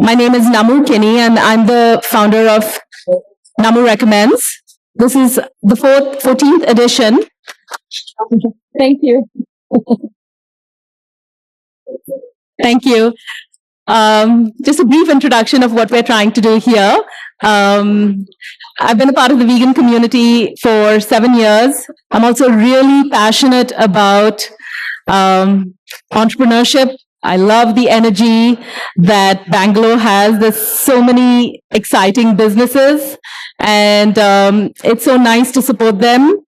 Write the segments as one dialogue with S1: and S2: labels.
S1: My name is Namu Kinney, and I'm the founder of Namu Recommends. This is the 14th edition. Thank you. Thank you. Just a brief introduction of what we're trying to do here. I've been a part of the vegan community for 7 years. I'm also really passionate about entrepreneurship. I love the energy that Bangalore has. There's so many exciting businesses, and it's so nice to support them.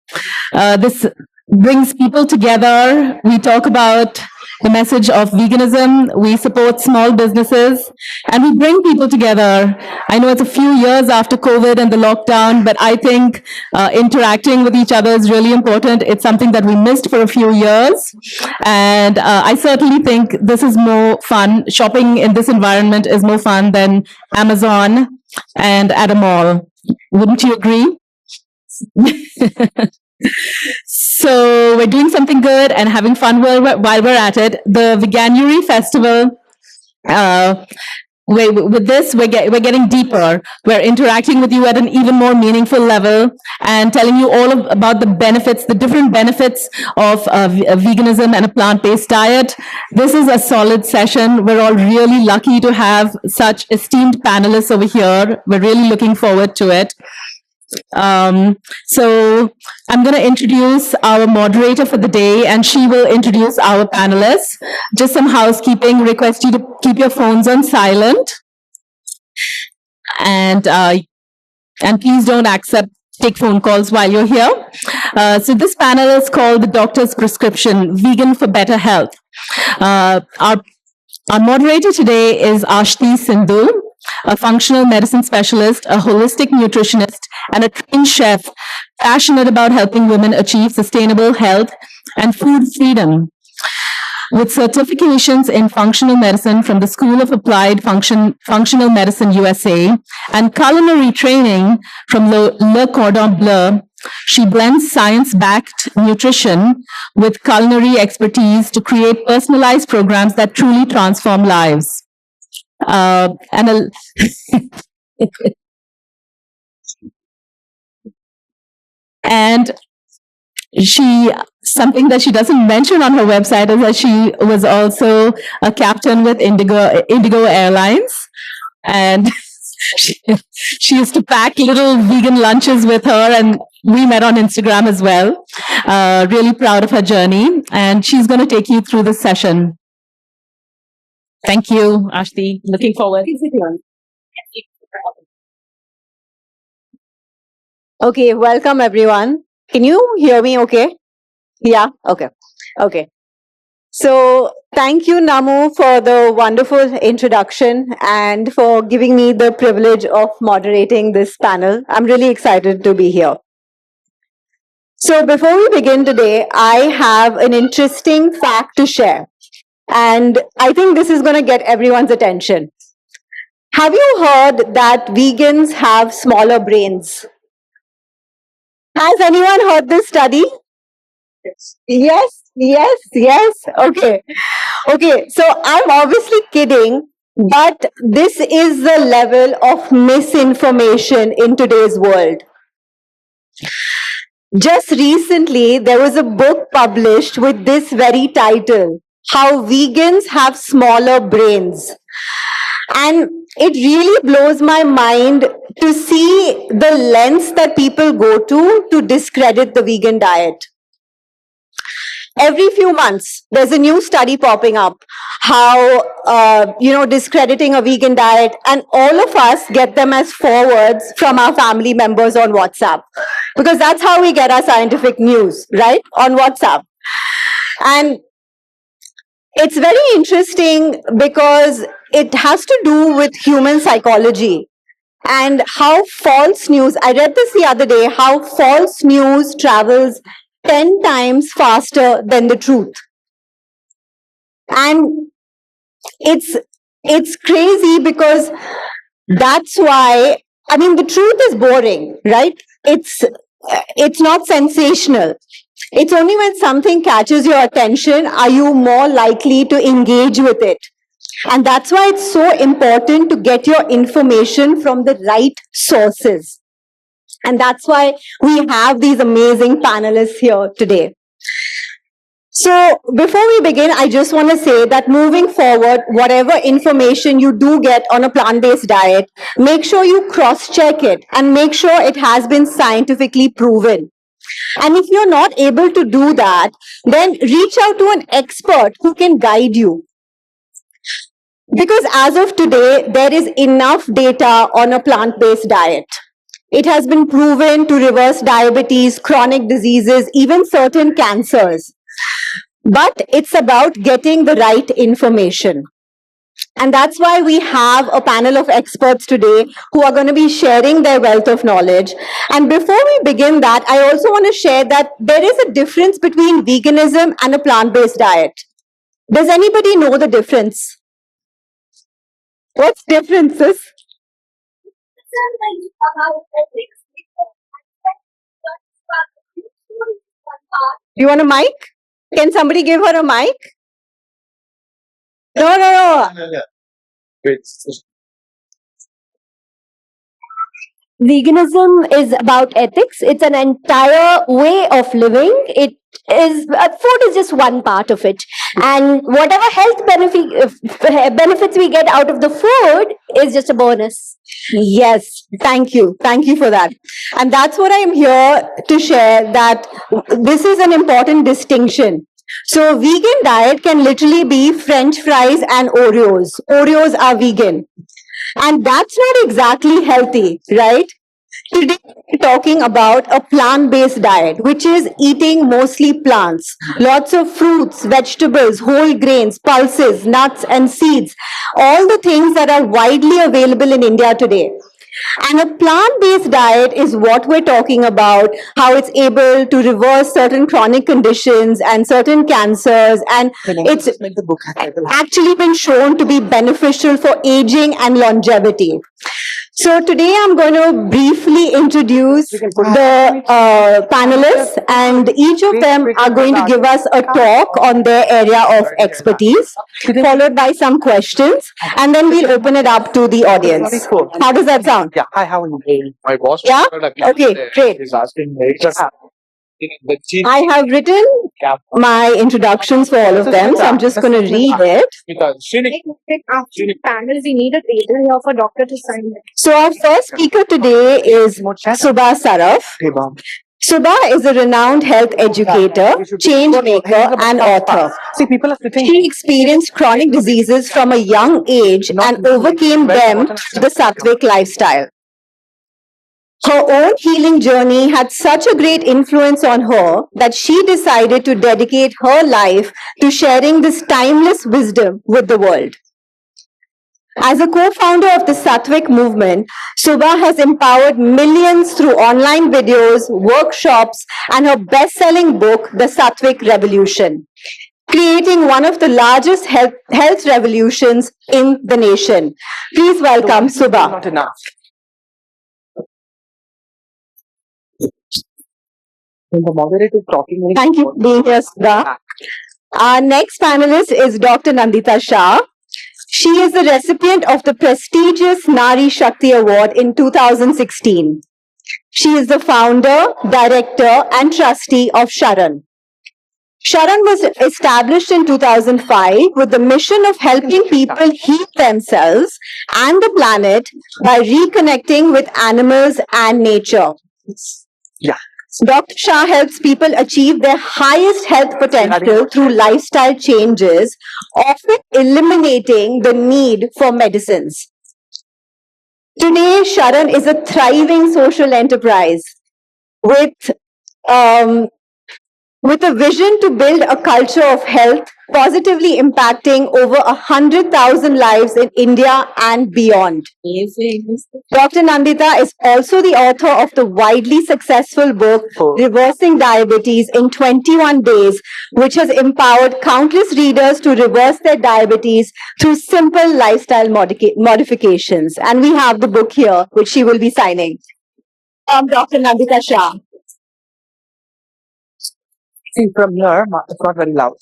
S1: This brings people together. We talk about the message of veganism. We support small businesses, and we bring people together. I know it's a few years after COVID and the lockdown, but I think interacting with each other is really important. It's something that we missed for a few years, and I certainly think this is more fun. Shopping in this environment is more fun than Amazon and at a mall. Wouldn't you agree? So we're doing something good and having fun while we're at it. The Veganuary Festival, with this, we're getting deeper. We're interacting with you at an even more meaningful level and telling you all about the benefits, the different benefits of veganism and a plant-based diet. This is a solid session. We're all really lucky to have such esteemed panelists over here. We're really looking forward to it. So I'm going to introduce our moderator for the day, and she will introduce our panelists. Just some housekeeping. Request you to keep your phones on silent, and please don't take phone calls while you're here. So this panel is called The Doctor's Prescription: Vegan for Better Health. Our moderator today is Ashti Sindhu, a functional medicine specialist, a holistic nutritionist, and a trained chef, passionate about helping women achieve sustainable health and food freedom. With certifications in functional medicine from the School of Applied Functional Medicine USA and culinary training from Le Cordon Bleu, she blends science-backed nutrition with culinary expertise to create personalized programs that truly transform lives. And something that she doesn't mention on her website is that she was also a captain with Indigo Airlines, and she used to pack little vegan lunches with her, and we met on Instagram as well. Really proud of her journey, and she's going to take you through this session. Thank you, Ashti. Looking forward.
S2: Okay, welcome everyone. Can you hear me okay? Yeah? Okay. So thank you, Namu, for the wonderful introduction and for giving me the privilege of moderating this panel. I'm really excited to be here. So before we begin today, I have an interesting fact to share. And I think this is going to get everyone's attention. Have you heard that vegans have smaller brains? Has anyone heard this study? Yes. Okay. So I'm obviously kidding, but this is the level of misinformation in today's world. Just recently, there was a book published with this very title, How Vegans Have Smaller Brains. And it really blows my mind to see the lengths that people go to discredit the vegan diet. Every few months, there's a new study popping up, how, discrediting a vegan diet, and all of us get them as forwards from our family members on WhatsApp. Because that's how we get our scientific news, right? On WhatsApp. And it's very interesting because it has to do with human psychology and how false news, I read this the other day, how false news travels 10 times faster than the truth. And it's crazy because that's why, the truth is boring, right? It's not sensational. It's only when something catches your attention are you more likely to engage with it. And that's why it's so important to get your information from the right sources. And that's why we have these amazing panelists here today. So before we begin, I just want to say that moving forward, whatever information you do get on a plant-based diet, make sure you cross-check it and make sure it has been scientifically proven. And if you're not able to do that, then reach out to an expert who can guide you. Because as of today, there is enough data on a plant-based diet. It has been proven to reverse diabetes, chronic diseases, even certain cancers. But it's about getting the right information. And that's why we have a panel of experts today who are going to be sharing their wealth of knowledge. And before we begin that, I also want to share that there is a difference between veganism and a plant-based diet. Does anybody know the difference? What's differences? You want a mic? Can somebody give her a mic? No.
S3: Veganism is about ethics. It's an entire way of living. It is food is just one part of it, and whatever health benefits we get out of the food is just a bonus.
S2: Yes, thank you for that. And that's what I'm here to share, that this is an important distinction. So vegan diet can literally be French fries and Oreos. Oreos are vegan. And that's not exactly healthy, right? Today, we're talking about a plant-based diet, which is eating mostly plants, lots of fruits, vegetables, whole grains, pulses, nuts, and seeds, all the things that are widely available in India today. And a plant-based diet is what we're talking about, how it's able to reverse certain chronic conditions and certain cancers. And it's actually been shown to be beneficial for aging and longevity. So today I'm going to briefly introduce the panelists, and each of them are going to give us a talk on their area of expertise, followed by some questions, and then we'll open it up to the audience. How does that sound?
S4: Yeah. Hi, how are you? My boss.
S2: Yeah? Okay, great.
S4: He's asking me.
S2: I have written my introductions for all of them, so I'm just going to read it.
S3: Panel, we need a table here for doctor to sign it.
S2: So our first speaker today is Subah Saraf. Subah is a renowned health educator, change maker, and author.
S4: See, people are sitting.
S2: She experienced chronic diseases from a young age and overcame them through the Satvic lifestyle. Her own healing journey had such a great influence on her that she decided to dedicate her life to sharing this timeless wisdom with the world. As a co-founder of the Satvic movement, Subah has empowered millions through online videos, workshops, and her best-selling book, The Satvic Revolution, creating one of the largest health revolutions in the nation. Please welcome Subah.
S4: Not enough. When the moderator is talking,
S2: Thank you for being here, Subah. Our next panelist is Dr. Nandita Shah. She is the recipient of the prestigious Nari Shakti Award in 2016. She is the founder, director, and trustee of SHARAN. SHARAN was established in 2005 with the mission of helping people heal themselves and the planet by reconnecting with animals and nature.
S4: Yeah.
S2: Dr. Shah helps people achieve their highest health potential through lifestyle changes, often eliminating the need for medicines. Today, SHARAN is a thriving social enterprise with a vision to build a culture of health, positively impacting over 100,000 lives in India and beyond. Dr. Nandita is also the author of the widely successful book, Reversing Diabetes in 21 Days, which has empowered countless readers to reverse their diabetes through simple lifestyle modifications. And we have the book here, which she will be signing. Dr. Nandita Shah.
S4: See, from here, it's not very loud.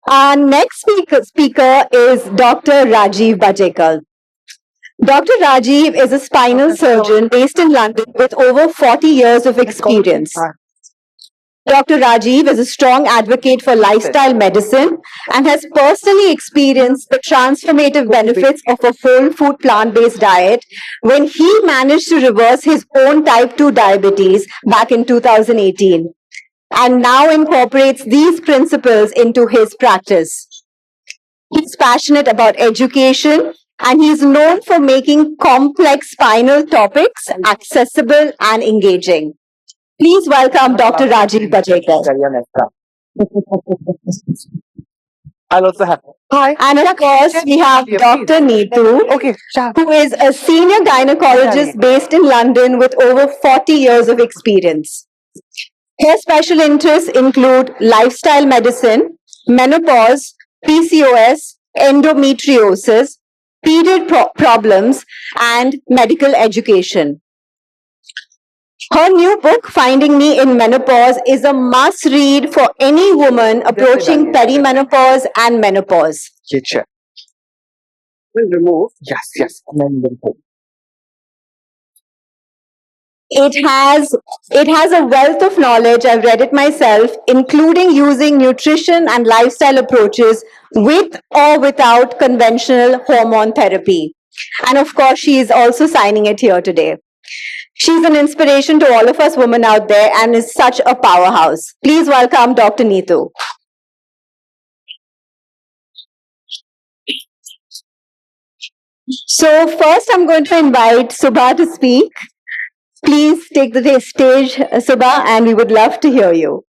S2: Our next speaker is Dr. Rajiv Bajekal. Dr. Rajiv is a spinal surgeon based in London with over 40 years of experience. Dr. Rajiv is a strong advocate for lifestyle medicine and has personally experienced the transformative benefits of a whole food plant-based diet when he managed to reverse his own type 2 diabetes back in 2018 and now incorporates these principles into his practice. He's passionate about education and he's known for making complex spinal topics accessible and engaging. Please welcome Dr. Rajiv Bajekal.
S4: I'll also have. Hi.
S2: And of course, we have Dr. Nitu,
S4: Okay, Shah.
S2: who is a senior gynecologist based in London with over 40 years of experience. Her special interests include lifestyle medicine, menopause, PCOS, endometriosis, period problems, and medical education. Her new book, Finding Me in Menopause, is a must read for any woman approaching perimenopause and menopause.
S4: Ye chair. We'll remove. Yes, yes. And then we'll put.
S2: It has a wealth of knowledge. I've read it myself, including using nutrition and lifestyle approaches with or without conventional hormone therapy. And of course, she is also signing it here today. She's an inspiration to all of us women out there and is such a powerhouse. Please welcome Dr. Nitu. So first I'm going to invite Subah to speak. Please take the stage, Subah, and we would love to hear you.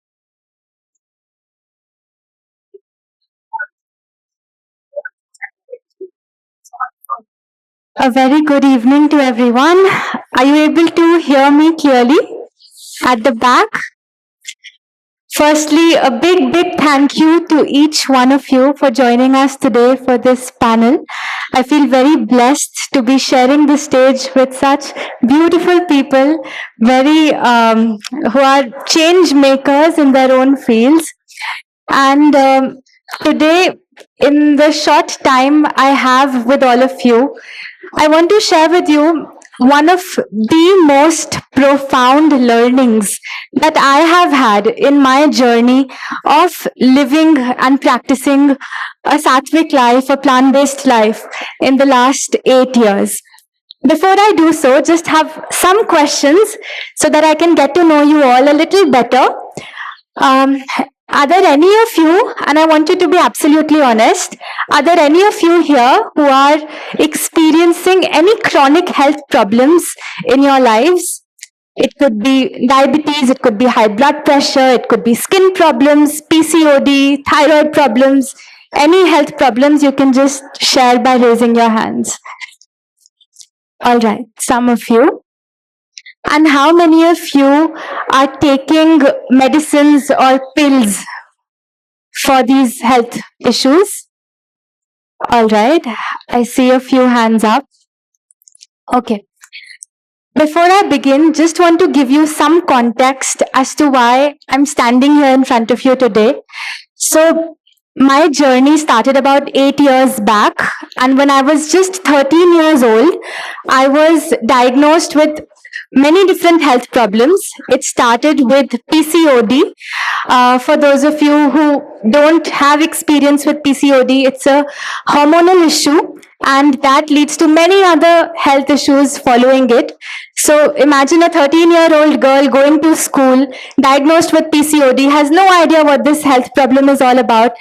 S5: A very good evening to everyone. Are you able to hear me clearly at the back? Firstly, a big thank you to each one of you for joining us today for this panel. I feel very blessed to be sharing the stage with such beautiful people, who are change makers in their own fields. And today, in the short time I have with all of you, I want to share with you one of the most profound learnings that I have had in my journey of living and practicing a Satvic life, a plant-based life in the last 8 years. Before I do so, just have some questions so that I can get to know you all a little better. Are there any of you, and I want you to be absolutely honest, are there any of you here who are experiencing any chronic health problems in your lives? It could be diabetes, it could be high blood pressure, it could be skin problems, PCOD, thyroid problems, any health problems you can just share by raising your hands. All right, some of you. And how many of you are taking medicines or pills for these health issues? All right, I see a few hands up. Okay. Before I begin, just want to give you some context as to why I'm standing here in front of you today. So, my journey started about 8 years back, and when I was just 13 years old, I was diagnosed with many different health problems. It started with PCOD. For those of you who don't have experience with PCOD, it's a hormonal issue, and that leads to many other health issues following it. So imagine a 13-year-old girl going to school, diagnosed with PCOD, has no idea what this health problem is all about.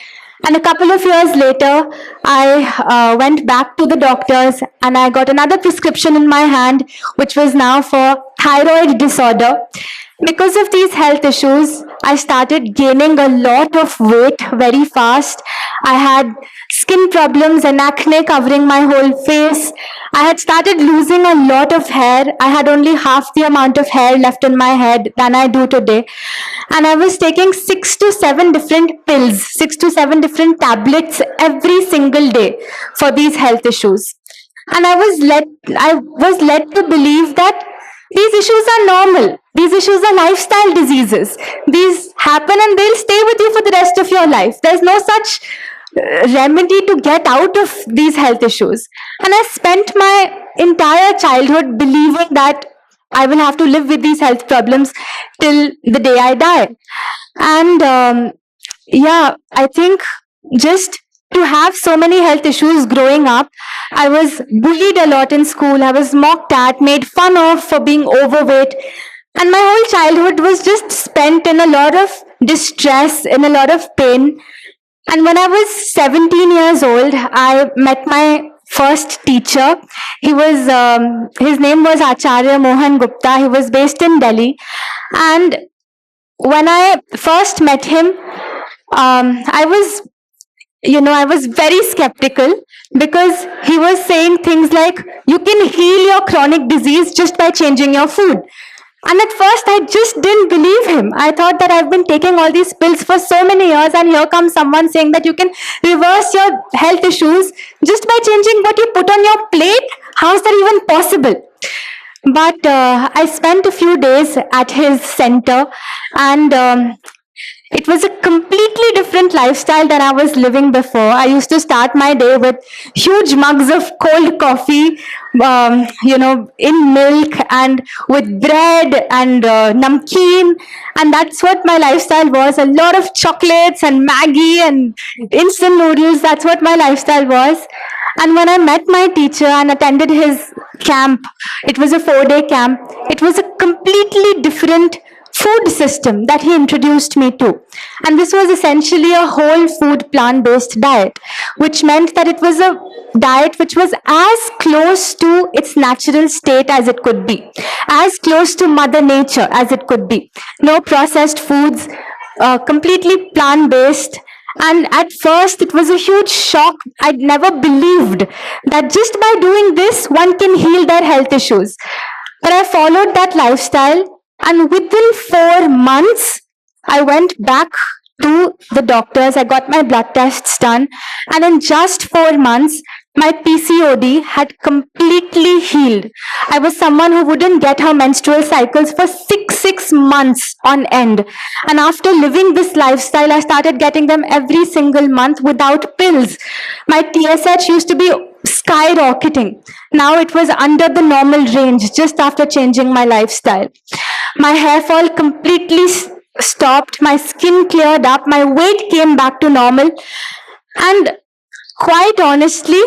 S5: And a couple of years later, I went back to the doctors and I got another prescription in my hand, which was now for thyroid disorder. Because of these health issues, I started gaining a lot of weight very fast. I had skin problems and acne covering my whole face. I had started losing a lot of hair. I had only half the amount of hair left in my head than I do today. And I was taking 6 to 7 different pills, 6 to 7 different tablets every single day for these health issues. And I was led to believe that These issues are normal. These issues are lifestyle diseases. These happen and they'll stay with you for the rest of your life. There's no such remedy to get out of these health issues. And I spent my entire childhood believing that I will have to live with these health problems till the day I die. And yeah, I think just to have so many health issues growing up, I was bullied a lot in school. I was mocked at, made fun of for being overweight. And my whole childhood was just spent in a lot of distress, in a lot of pain. And when I was 17 years old, I met my first teacher. His name was Acharya Mohan Gupta. He was based in Delhi. And when I first met him, I was very skeptical because he was saying things like, you can heal your chronic disease just by changing your food. And at first, I just didn't believe him. I thought that I've been taking all these pills for so many years, and here comes someone saying that you can reverse your health issues just by changing what you put on your plate. How is that even possible? But I spent a few days at his center, and it was a completely different lifestyle than I was living before. I used to start my day with huge mugs of cold coffee, in milk and with bread and namkeen. And that's what my lifestyle was. A lot of chocolates and Maggie and instant noodles. That's what my lifestyle was. And when I met my teacher and attended his camp, it was a 4-day camp. It was a completely different food system that he introduced me to. And this was essentially a whole food plant-based diet, which meant that it was a diet which was as close to its natural state as it could be, as close to Mother Nature as it could be. No processed foods, completely plant-based. And at first, it was a huge shock. I'd never believed that just by doing this, one can heal their health issues. But I followed that lifestyle, and within 4 months, I went back to the doctors. I got my blood tests done, and in just 4 months, my PCOD had completely healed. I was someone who wouldn't get her menstrual cycles for six months on end. And after living this lifestyle, I started getting them every single month without pills. My TSH used to be skyrocketing. Now it was under the normal range just after changing my lifestyle. My hair fall completely stopped. My skin cleared up. My weight came back to normal. And quite honestly,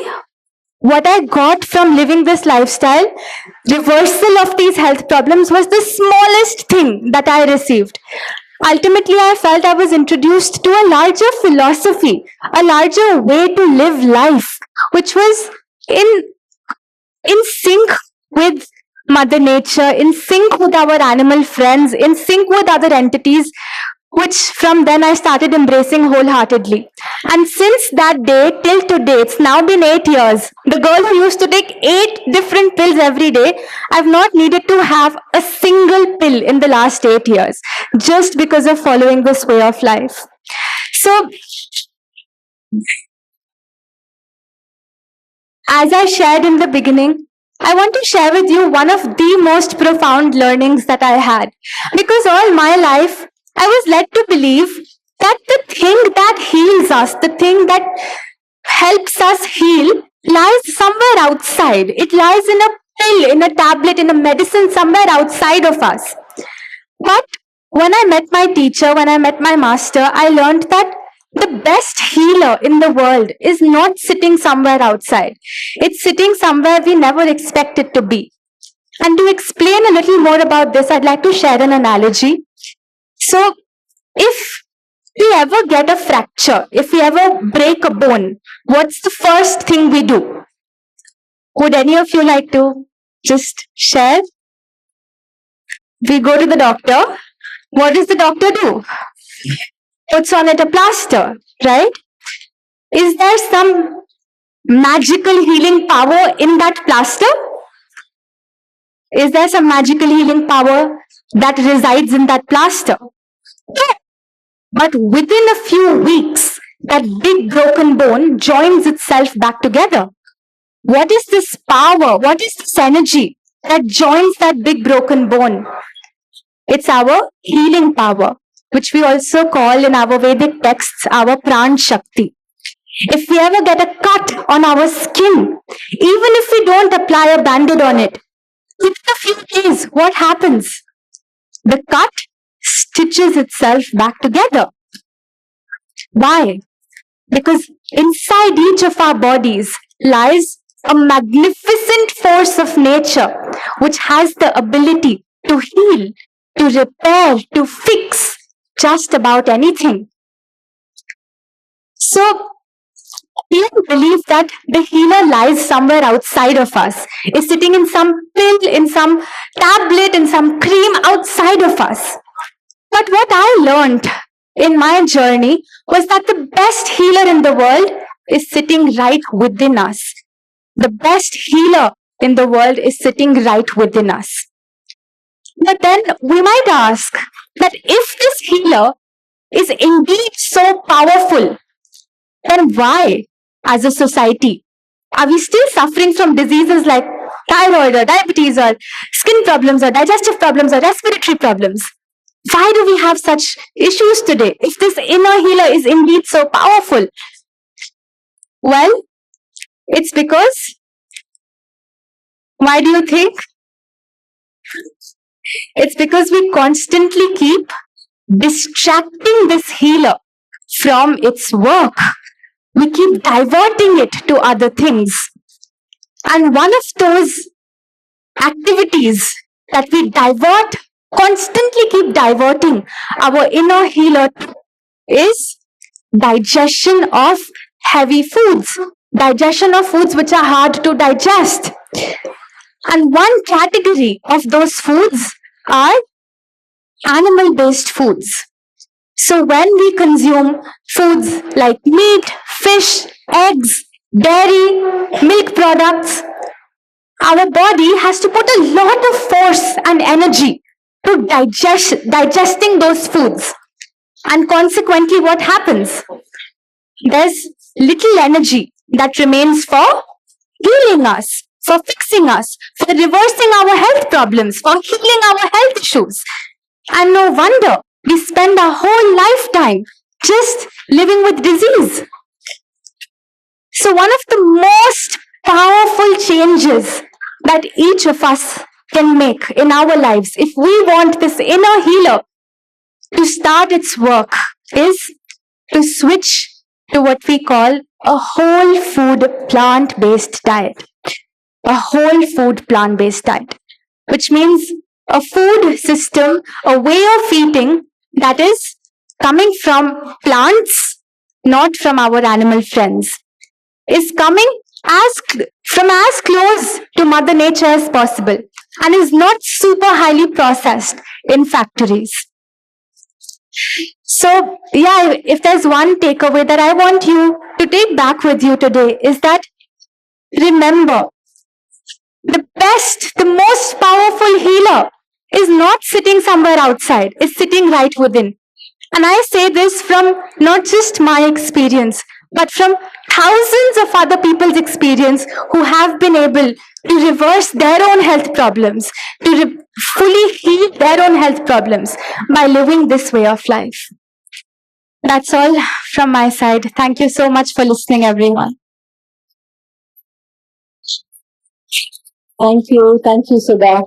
S5: what I got from living this lifestyle, reversal of these health problems, was the smallest thing that I received. Ultimately, I felt I was introduced to a larger philosophy, a larger way to live life, which was in sync with Mother Nature, in sync with our animal friends, in sync with other entities, which from then I started embracing wholeheartedly. And since that day till today, it's now been 8 years. The girl who used to take 8 different pills every day, I've not needed to have a single pill in the last 8 years, just because of following this way of life. So, as I shared in the beginning, I want to share with you one of the most profound learnings that I had. Because all my life, I was led to believe that the thing that heals us, the thing that helps us heal, lies somewhere outside. It lies in a pill, in a tablet, in a medicine somewhere outside of us. But when I met my teacher, when I met my master, I learned that the best healer in the world is not sitting somewhere outside. It's sitting somewhere we never expect it to be. And to explain a little more about this, I'd like to share an analogy. So, if we ever get a fracture, if we ever break a bone, what's the first thing we do? Would any of you like to just share? We go to the doctor. What does the doctor do? Puts on it a plaster, right? Is there some magical healing power in that plaster? Is there some magical healing power that resides in that plaster? Yeah. But within a few weeks, that big broken bone joins itself back together. What is this power? What is this energy that joins that big broken bone. It's our healing power, which we also call in our Vedic texts our Pran Shakti. If we ever get a cut on our skin, even if we don't apply a band-aid on it, within a few days, what happens? The cut stitches itself back together. Why? Because inside each of our bodies lies a magnificent force of nature which has the ability to heal, to repair, to fix just about anything. So, people believe that the healer lies somewhere outside of us, is sitting in some pill, in some tablet, in some cream outside of us. But what I learned in my journey was that the best healer in the world is sitting right within us. The best healer in the world is sitting right within us. But then we might ask that if this healer is indeed so powerful, then why, as a society, are we still suffering from diseases like thyroid or diabetes or skin problems or digestive problems or respiratory problems? Why do we have such issues today if this inner healer is indeed so powerful? Well, it's because, why do you think? It's because we constantly keep distracting this healer from its work. We keep diverting it to other things. And one of those activities that we constantly keep diverting our inner healer to is digestion of heavy foods, digestion of foods which are hard to digest. And one category of those foods are animal-based foods. So when we consume foods like meat, fish, eggs, dairy, milk products, our body has to put a lot of force and energy to digesting those foods. And consequently, what happens? There's little energy that remains for healing us, for fixing us, for reversing our health problems, for healing our health issues. And no wonder we spend our whole lifetime just living with disease. So one of the most powerful changes that each of us can make in our lives, if we want this inner healer to start its work, is to switch to what we call a whole food plant-based diet. A whole food plant-based diet, which means a food system, a way of eating that is coming from plants, not from our animal friends, is coming from as close to Mother Nature as possible and is not super highly processed in factories. So, yeah, if there's one takeaway that I want you to take back with you today is that remember, the best, the most powerful healer is not sitting somewhere outside, is sitting right within. And I say this from not just my experience, but from thousands of other people's experience who have been able to reverse their own health problems, to fully heal their own health problems by living this way of life. That's all from my side. Thank you so much for listening, everyone.
S2: Thank you, Subah.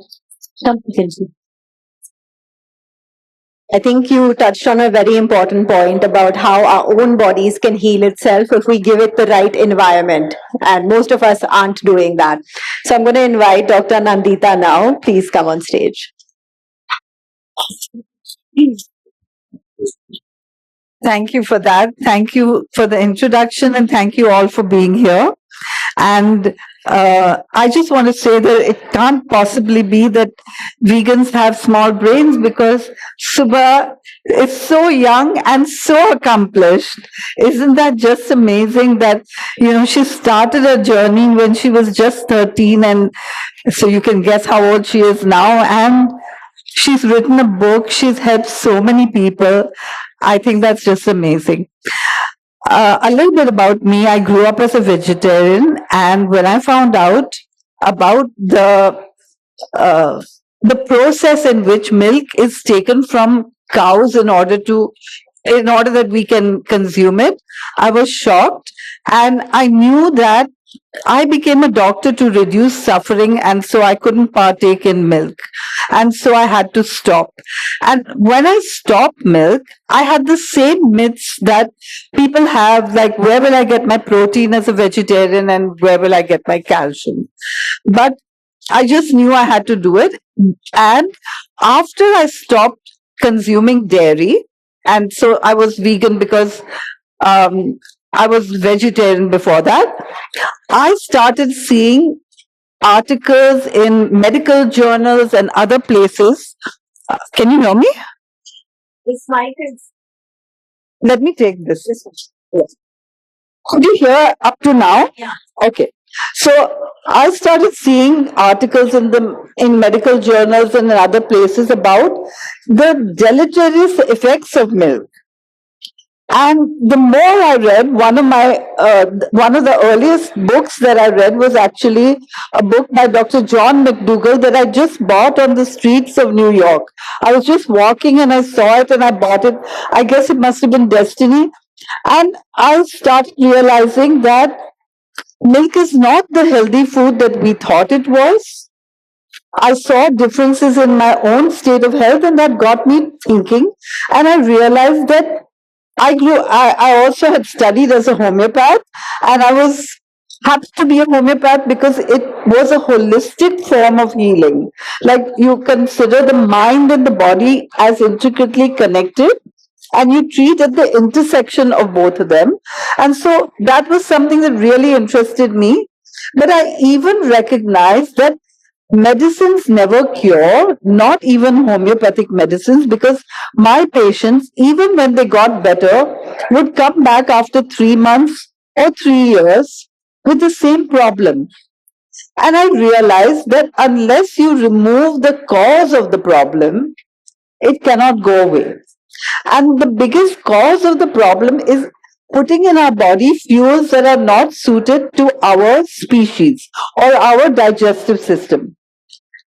S2: I think you touched on a very important point about how our own bodies can heal itself if we give it the right environment. And most of us aren't doing that. So I'm going to invite Dr. Nandita now. Please come on stage.
S6: Thank you for that. Thank you for the introduction and thank you all for being here. And I just want to say that it can't possibly be that vegans have small brains because Subah is so young and so accomplished. Isn't that just amazing that, she started her journey when she was just 13, and so you can guess how old she is now, and she's written a book. She's helped so many people. I think that's just amazing. A little bit about me. I grew up as a vegetarian, and when I found out about the uh, the process in which milk is taken from cows in order that we can consume it. I was shocked, and I knew that I became a doctor to reduce suffering, and so I couldn't partake in milk. And so I had to stop. And when I stopped milk, I had the same myths that people have, like, where will I get my protein as a vegetarian and where will I get my calcium? But I just knew I had to do it. And after I stopped consuming dairy, and so I was vegan because I was vegetarian before that, I started seeing articles in medical journals and other places. Can you hear me?
S3: This mic is.
S6: Let me take this. Yes. Could you hear up to now?
S3: Yeah.
S6: Okay. So I started seeing articles in medical journals and in other places about the deleterious effects of milk. And the more I read, one of the earliest books that I read was actually a book by Dr. John McDougall that I just bought on the streets of New York. I was just walking and I saw it and I bought it. I guess it must have been destiny. And I started realizing that milk is not the healthy food that we thought it was. I saw differences in my own state of health, and that got me thinking. And I realized that I also had studied as a homeopath, and I was happy to be a homeopath because it was a holistic form of healing. Like, you consider the mind and the body as intricately connected, and you treat at the intersection of both of them. And so that was something that really interested me. But I even recognized that medicines never cure, not even homeopathic medicines, because my patients, even when they got better, would come back after 3 months or 3 years with the same problem. And I realized that unless you remove the cause of the problem, it cannot go away. And the biggest cause of the problem is putting in our body fuels that are not suited to our species or our digestive system.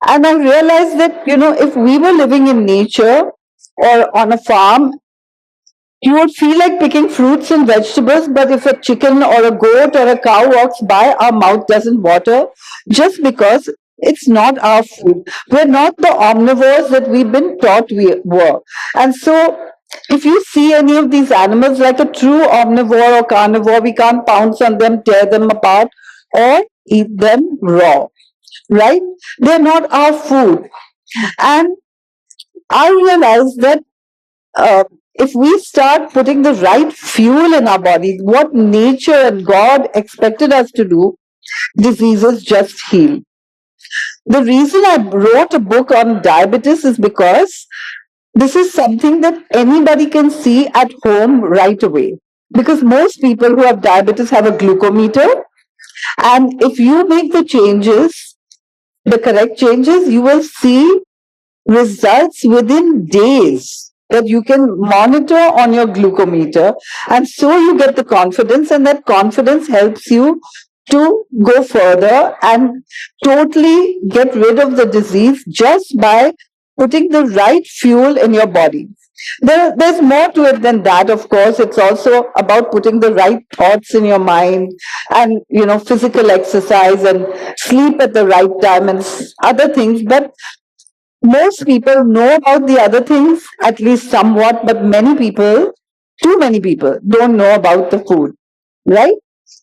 S6: And I realized that, if we were living in nature or on a farm, you would feel like picking fruits and vegetables, but if a chicken or a goat or a cow walks by, our mouth doesn't water just because it's not our food. We're not the omnivores that we've been taught we were. And so, if you see any of these animals like a true omnivore or carnivore, we can't pounce on them, tear them apart, or eat them raw, right? They're not our food. And I realized that if we start putting the right fuel in our body, what nature and God expected us to do, diseases just heal. The reason I wrote a book on diabetes is because this is something that anybody can see at home right away. Because most people who have diabetes have a glucometer, and if you make the changes, the correct changes, you will see results within days that you can monitor on your glucometer. And so you get the confidence, and that confidence helps you to go further and totally get rid of the disease just by putting the right fuel in your body. There's more to it than that, of course. It's also about putting the right thoughts in your mind, and physical exercise and sleep at the right time and other things. But most people know about the other things, at least somewhat, but many people, too many people, don't know about the food, right?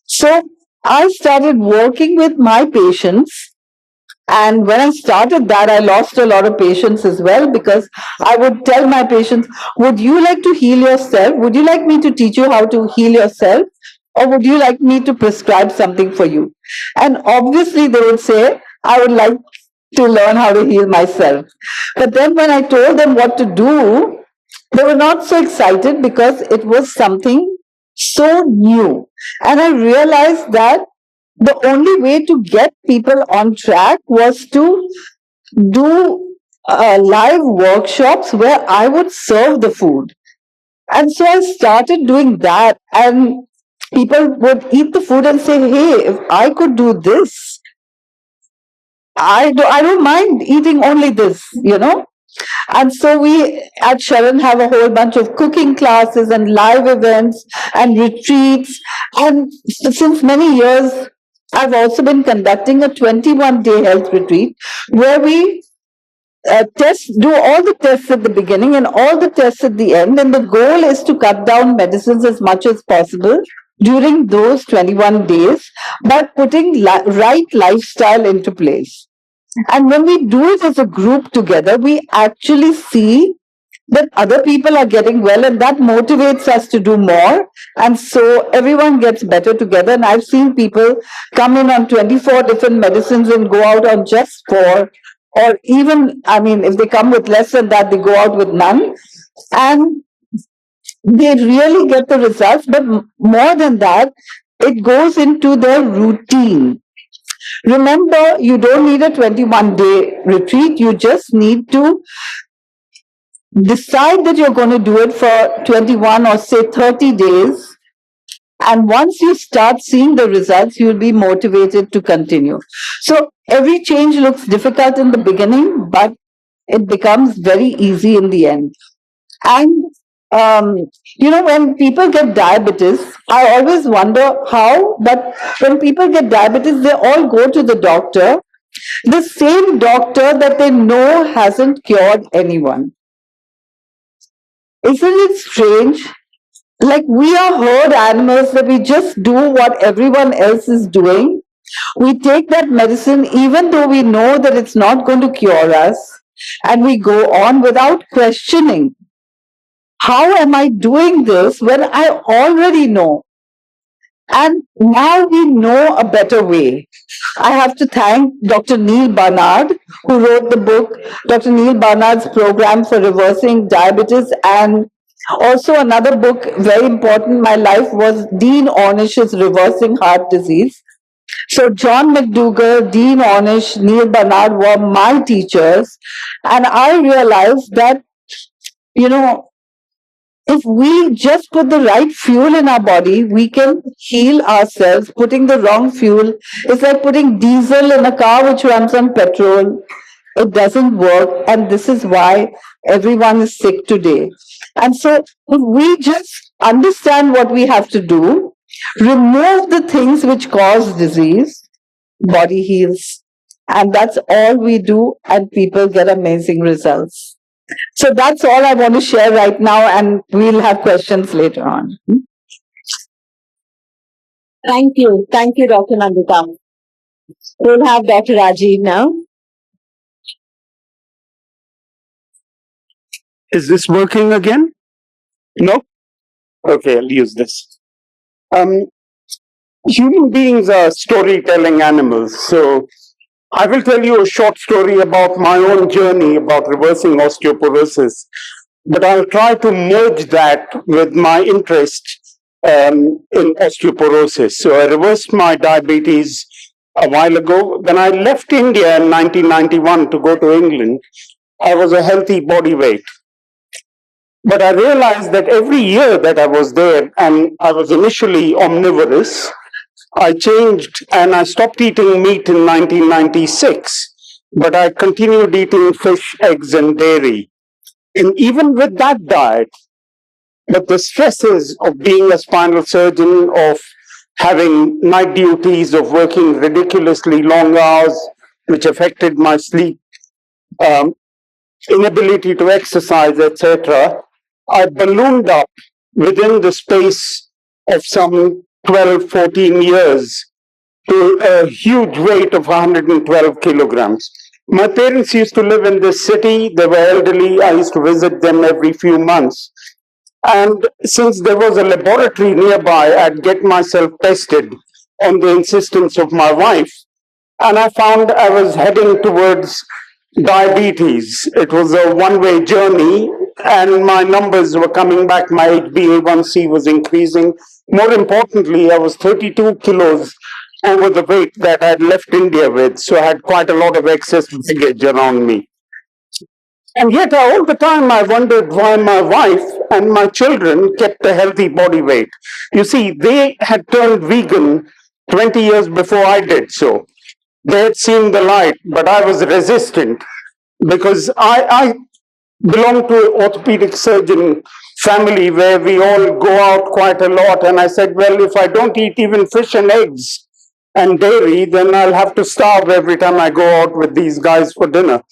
S6: So I started working with my patients. And when I started that, I lost a lot of patients as well, because I would tell my patients, would you like to heal yourself? Would you like me to teach you how to heal yourself? Or would you like me to prescribe something for you? And obviously they would say, I would like to learn how to heal myself. But then when I told them what to do, they were not so excited because it was something so new. And I realized that the only way to get people on track was to do live workshops where I would serve the food. And so I started doing that, and people would eat the food and say, hey, if I could do this, I don't mind eating only this, you know. And so we at SHARAN have a whole bunch of cooking classes and live events and retreats. And since many years, I've also been conducting a 21-day health retreat where we do all the tests at the beginning and all the tests at the end. And the goal is to cut down medicines as much as possible during those 21 days by putting right lifestyle into place. And when we do it as a group together, we actually see that other people are getting well, and that motivates us to do more. And so everyone gets better together. And I've seen people come in on 24 different medicines and go out on just 4. Or even, I mean, if they come with less than that, they go out with none. And they really get the results. But more than that, it goes into their routine. Remember, you don't need a 21-day retreat. You just need to decide that you're going to do it for 21 or say 30 days. And once you start seeing the results, you'll be motivated to continue. So every change looks difficult in the beginning, but it becomes very easy in the end. And when people get diabetes, I always wonder how, but when people get diabetes, they all go to the doctor, the same doctor that they know hasn't cured anyone. Isn't it strange? Like, we are herd animals that we just do what everyone else is doing. We take that medicine even though we know that it's not going to cure us, and we go on without questioning. How am I doing this when I already know? And now we know a better way. I have to thank Dr. Neil Barnard, who wrote the book, Dr. Neil Barnard's Program for Reversing Diabetes, and also another book, very important in my life, was Dean Ornish's Reversing Heart Disease. So John McDougall, Dean Ornish, Neil Barnard were my teachers. And I realized that, if we just put the right fuel in our body, we can heal ourselves. Putting the wrong fuel is like putting diesel in a car which runs on petrol. It doesn't work. And this is why everyone is sick today. And so if we just understand what we have to do, remove the things which cause disease, body heals. And that's all we do, and people get amazing results. So that's all I want to share right now, and we'll have questions later on.
S2: Thank you. Thank you, Dr. Nandita. We'll have Dr. Rajiv now.
S4: Is this working again? No? Okay, I'll use this. Human beings are storytelling animals, so I will tell you a short story about my own journey about reversing osteoporosis, but I'll try to merge that with my interest in osteoporosis. So I reversed my diabetes a while ago. When I left India in 1991 to go to England, I was a healthy body weight. But I realized that every year that I was there, and I was initially omnivorous, I changed and I stopped eating meat in 1996, but I continued eating fish, eggs, and dairy. And even with that diet, but the stresses of being a spinal surgeon, of having night duties, of working ridiculously long hours, which affected my sleep, inability to exercise, etc., I ballooned up within the space of some 12, 14 years to a huge weight of 112 kilograms. My parents used to live in this city. They were elderly. I used to visit them every few months. And since there was a laboratory nearby, I'd get myself tested on the insistence of my wife. And I found I was heading towards diabetes. It was a one-way journey, and my numbers were coming back. My HbA1c was increasing. More importantly, I was 32 kilos over the weight that I'd left India with, so I had quite a lot of excess baggage around me. And yet, all the time, I wondered why my wife and my children kept a healthy body weight. You see, they had turned vegan 20 years before I did so. They had seen the light, but I was resistant because I belong to an orthopedic surgeon family where we all go out quite a lot. And I said, well, if I don't eat even fish and eggs and dairy, then I'll have to starve every time I go out with these guys for dinner.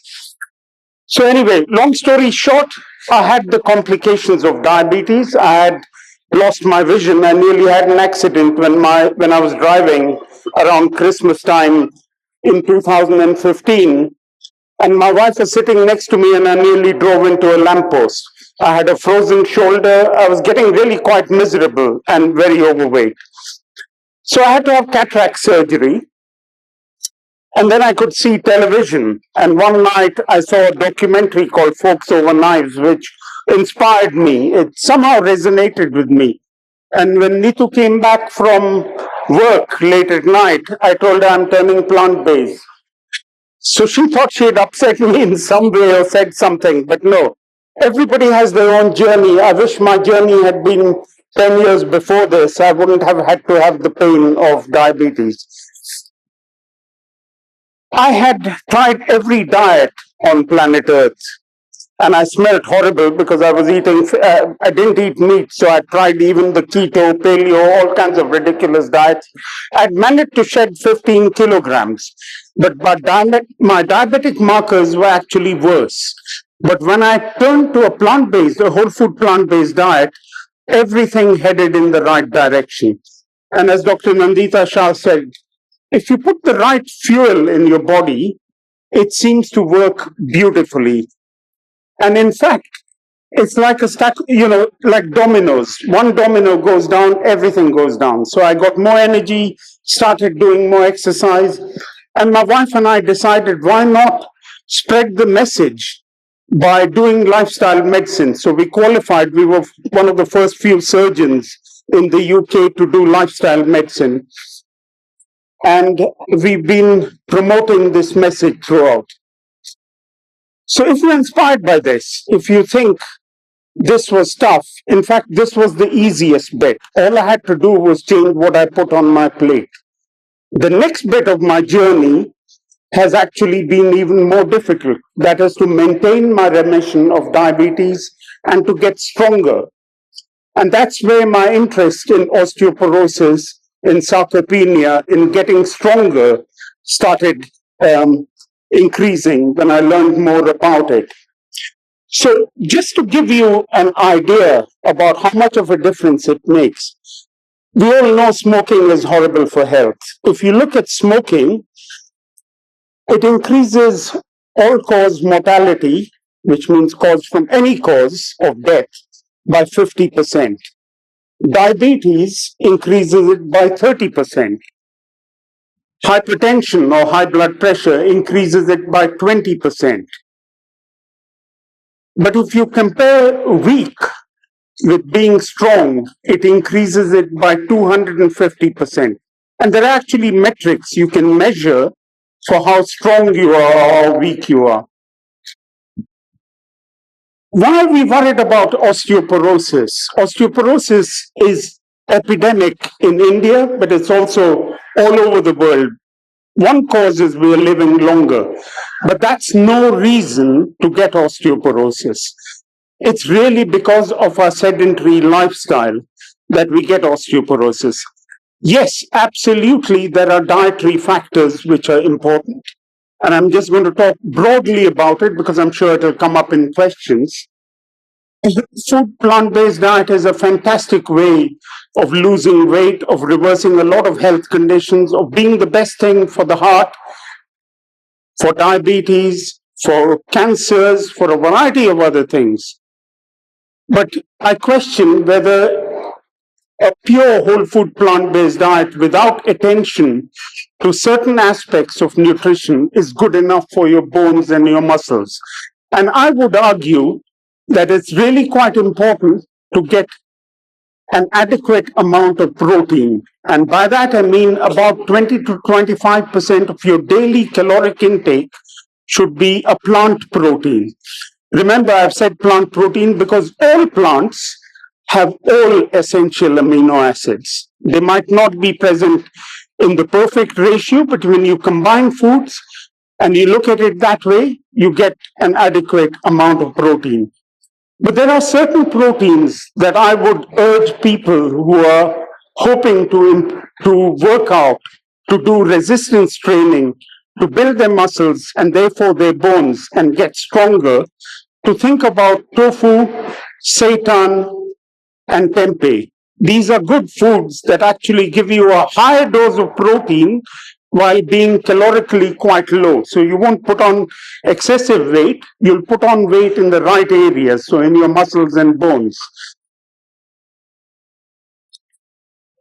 S4: So anyway, long story short, I had the complications of diabetes. I had lost my vision. I nearly had an accident when I was driving around Christmas time in 2015. And my wife was sitting next to me and I nearly drove into a lamppost. I had a frozen shoulder. I was getting really quite miserable and very overweight. So I had to have cataract surgery. And then I could see television. And one night I saw a documentary called Forks Over Knives, which inspired me. It somehow resonated with me. And when Nitu came back from work late at night, I told her I'm turning plant-based. So she thought she had upset me in some way or said something, but no. Everybody has their own journey. I wish my journey had been 10 years before this. I wouldn't have had to have the pain of diabetes. I had tried every diet on planet Earth. And I smelled horrible because I was eating, I didn't eat meat, so I tried even the keto, paleo, all kinds of ridiculous diets. I'd managed to shed 15 kilograms, but my diabetic markers were actually worse. But when I turned to a whole food plant-based diet, everything headed in the right direction. And as Dr. Nandita Shah said, if you put the right fuel in your body, it seems to work beautifully. And in fact, it's like a stack, like dominoes. One domino goes down, everything goes down. So I got more energy, started doing more exercise. And my wife and I decided, why not spread the message by doing lifestyle medicine? So we qualified. We were one of the first few surgeons in the UK to do lifestyle medicine. And we've been promoting this message throughout. So if you're inspired by this, if you think this was tough, in fact, this was the easiest bit. All I had to do was change what I put on my plate. The next bit of my journey has actually been even more difficult. That is to maintain my remission of diabetes and to get stronger. And that's where my interest in osteoporosis, in sarcopenia, in getting stronger started increasing when I learned more about it. So just to give you an idea about how much of a difference it makes, we all know smoking is horrible for health. If you look at smoking, it increases all-cause mortality, which means cause from any cause of death, by 50%. Diabetes increases it by 30%. Hypertension or high blood pressure increases it by 20%. But if you compare weak with being strong, it increases it by 250%. And there are actually metrics you can measure for how strong you are or how weak you are. Why are we worried about osteoporosis? Osteoporosis is epidemic in India, but it's also all over the world. One cause is we are living longer, but that's no reason to get osteoporosis. It's really because of our sedentary lifestyle that we get osteoporosis. Yes, absolutely, there are dietary factors which are important. And I'm just going to talk broadly about it because I'm sure it will come up in questions. Food plant-based diet is a fantastic way of losing weight, of reversing a lot of health conditions, of being the best thing for the heart, for diabetes, for cancers, for a variety of other things. But I question whether a pure whole food plant-based diet without attention to certain aspects of nutrition is good enough for your bones and your muscles. And I would argue that it's really quite important to get an adequate amount of protein. And by that I mean about 20 to 25% of your daily caloric intake should be a plant protein. Remember, I've said plant protein because all plants have all essential amino acids. They might not be present in the perfect ratio, but when you combine foods and you look at it that way, you get an adequate amount of protein. But there are certain proteins that I would urge people who are hoping to work out, to do resistance training, to build their muscles and therefore their bones and get stronger, to think about tofu, seitan, and tempeh. These are good foods that actually give you a higher dose of protein while being calorically quite low. So you won't put on excessive weight, you'll put on weight in the right areas, so in your muscles and bones.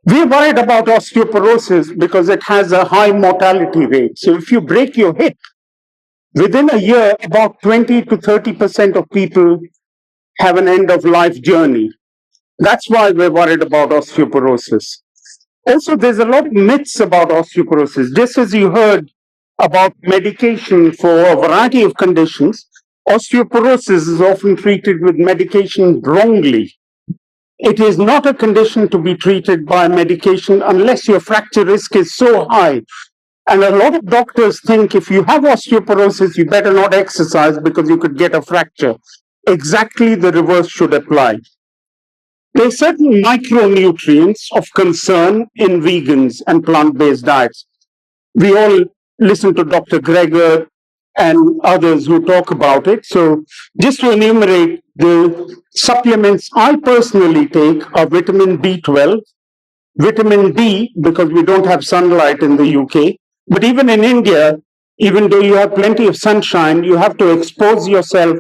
S4: We're worried about osteoporosis because it has a high mortality rate. So if you break your hip, within a year, about 20 to 30% of people have an end of life journey. That's why we're worried about osteoporosis. Also, there's a lot of myths about osteoporosis. Just as you heard about medication for a variety of conditions, osteoporosis is often treated with medication wrongly. It is not a condition to be treated by medication unless your fracture risk is so high. And a lot of doctors think if you have osteoporosis, you better not exercise because you could get a fracture. Exactly the reverse should apply. There are certain micronutrients of concern in vegans and plant-based diets. We all listen to Dr. Greger and others who talk about it. So just to enumerate, the supplements I personally take are vitamin B12, vitamin D, because we don't have sunlight in the UK. But even in India, even though you have plenty of sunshine, you have to expose yourself,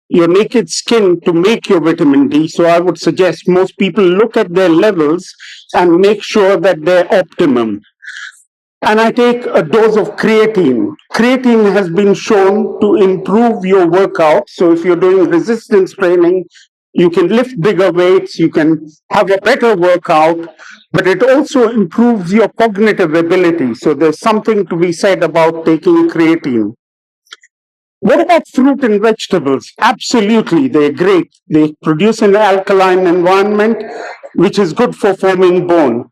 S4: your naked skin, to make your vitamin D. So I would suggest most people look at their levels and make sure that they're optimum. And I take a dose of creatine. Creatine has been shown to improve your workout. So if you're doing resistance training, you can lift bigger weights, you can have a better workout, but it also improves your cognitive ability. So there's something to be said about taking creatine. What about fruit and vegetables? Absolutely, they're great. They produce an alkaline environment, which is good for forming bone.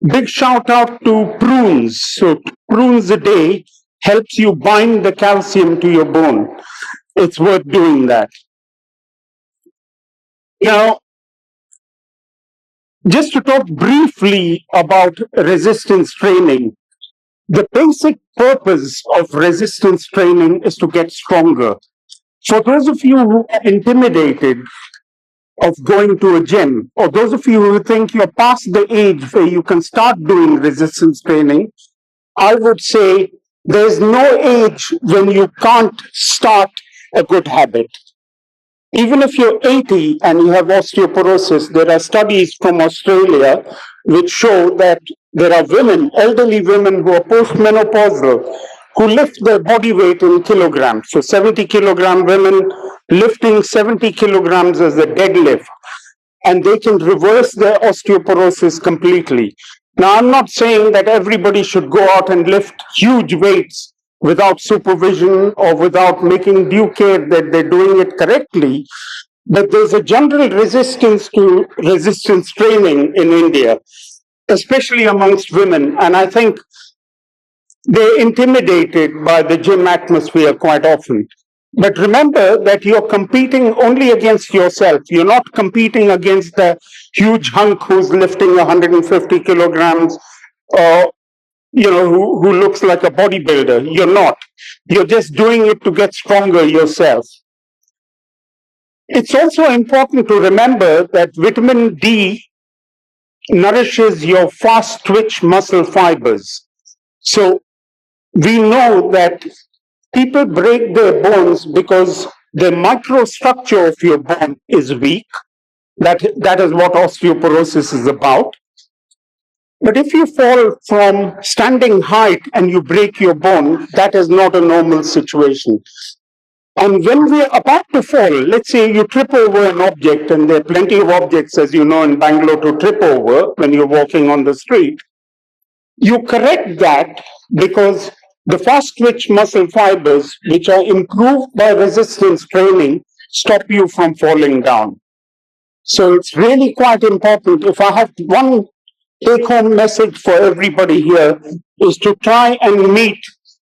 S4: Big shout out to prunes. So 2 prunes a day helps you bind the calcium to your bone. It's worth doing that. Now, just to talk briefly about resistance training, the basic purpose of resistance training is to get stronger. For those of you who are intimidated of going to a gym, or those of you who think you're past the age where you can start doing resistance training, I would say there's no age when you can't start a good habit. Even if you're 80 and you have osteoporosis, there are studies from Australia which show that there are women, elderly women who are postmenopausal, who lift their body weight in kilograms. So 70 kilogram women lifting 70 kilograms as a deadlift, and they can reverse their osteoporosis completely. Now, I'm not saying that everybody should go out and lift huge weights without supervision or without making due care that they're doing it correctly, but there's a general resistance to resistance training in India, especially amongst women, and I think they're intimidated by the gym atmosphere quite often. But remember that you're competing only against yourself. You're not competing against the huge hunk who's lifting 150 kilograms or who looks like a bodybuilder. You're not. You're just doing it to get stronger yourself. It's also important to remember that vitamin D nourishes your fast twitch muscle fibers. So we know that people break their bones because the microstructure of your bone is weak. That is what osteoporosis is about. But if you fall from standing height and you break your bone, that is not a normal situation. And when we're about to fall, let's say you trip over an object, and there are plenty of objects, as you know, in Bangalore to trip over when you're walking on the street, you correct that because the fast twitch muscle fibers, which are improved by resistance training, stop you from falling down. So it's really quite important. If I have one take-home message for everybody here is to try and meet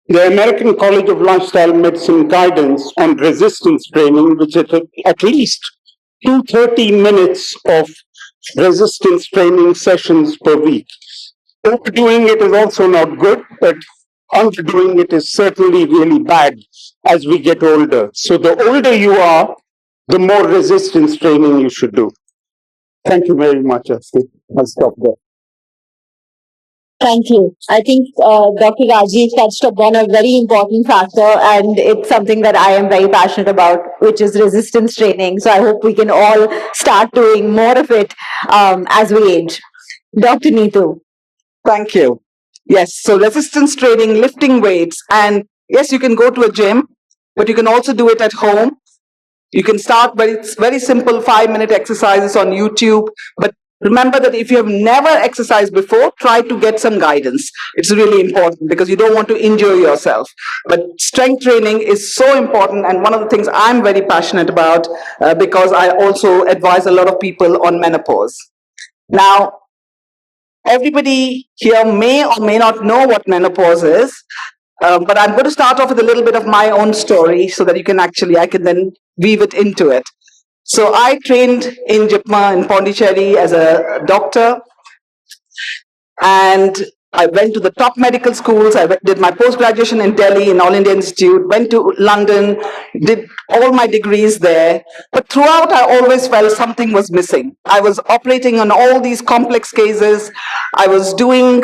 S4: the American College of Lifestyle Medicine guidance on resistance training, which is at least 230 minutes of resistance training sessions per week. Overdoing it is also not good, but underdoing it is certainly really bad as we get older. So the older you are, the more resistance training you should do. Thank you very much, Asti. I'll stop there.
S2: Thank you. I think Dr. Rajiv touched upon a very important factor, and it's something that I am very passionate about, which is resistance training. So I hope we can all start doing more of it as we age. Dr. Nitu.
S7: Thank you. Yes, so resistance training, lifting weights, and yes, you can go to a gym, but you can also do it at home. You can start very simple 5-minute exercises on YouTube, but remember that if you have never exercised before, try to get some guidance. It's really important because you don't want to injure yourself. But strength training is so important, and one of the things I'm very passionate about because I also advise a lot of people on menopause. Now, everybody here may or may not know what menopause is, but I'm going to start off with a little bit of my own story so that I can then weave it into it. So I trained in JIPMA in Pondicherry as a doctor, and I went to the top medical schools. I did my post-graduation in Delhi in All India Institute, went to London, did all my degrees there. But throughout, I always felt something was missing. I was operating on all these complex cases. I was delivering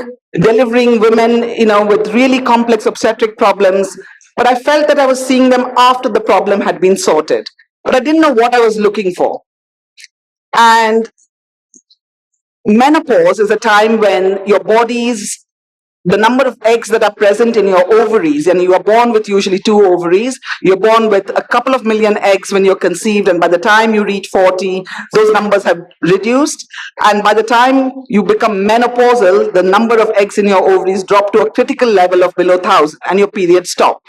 S7: women, with really complex obstetric problems. But I felt that I was seeing them after the problem had been sorted. But I didn't know what I was looking for. And menopause is a time when the number of eggs that are present in your ovaries, and you are born with usually 2 ovaries, you're born with a couple of million eggs when you're conceived, and by the time you reach 40, those numbers have reduced, and by the time you become menopausal, the number of eggs in your ovaries drop to a critical level of below 1,000, and your periods stop.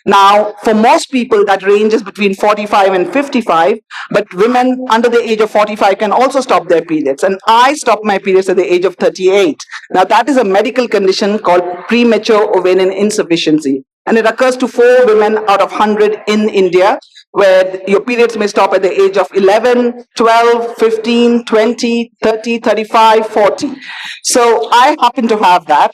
S7: Now, for most people, that range is between 45 and 55, but women under the age of 45 can also stop their periods. And I stopped my periods at the age of 38. Now, that is a medical condition called premature ovarian insufficiency. And it occurs to 4 women out of 100 in India, where your periods may stop at the age of 11, 12, 15, 20, 30, 35, 40. So I happen to have that.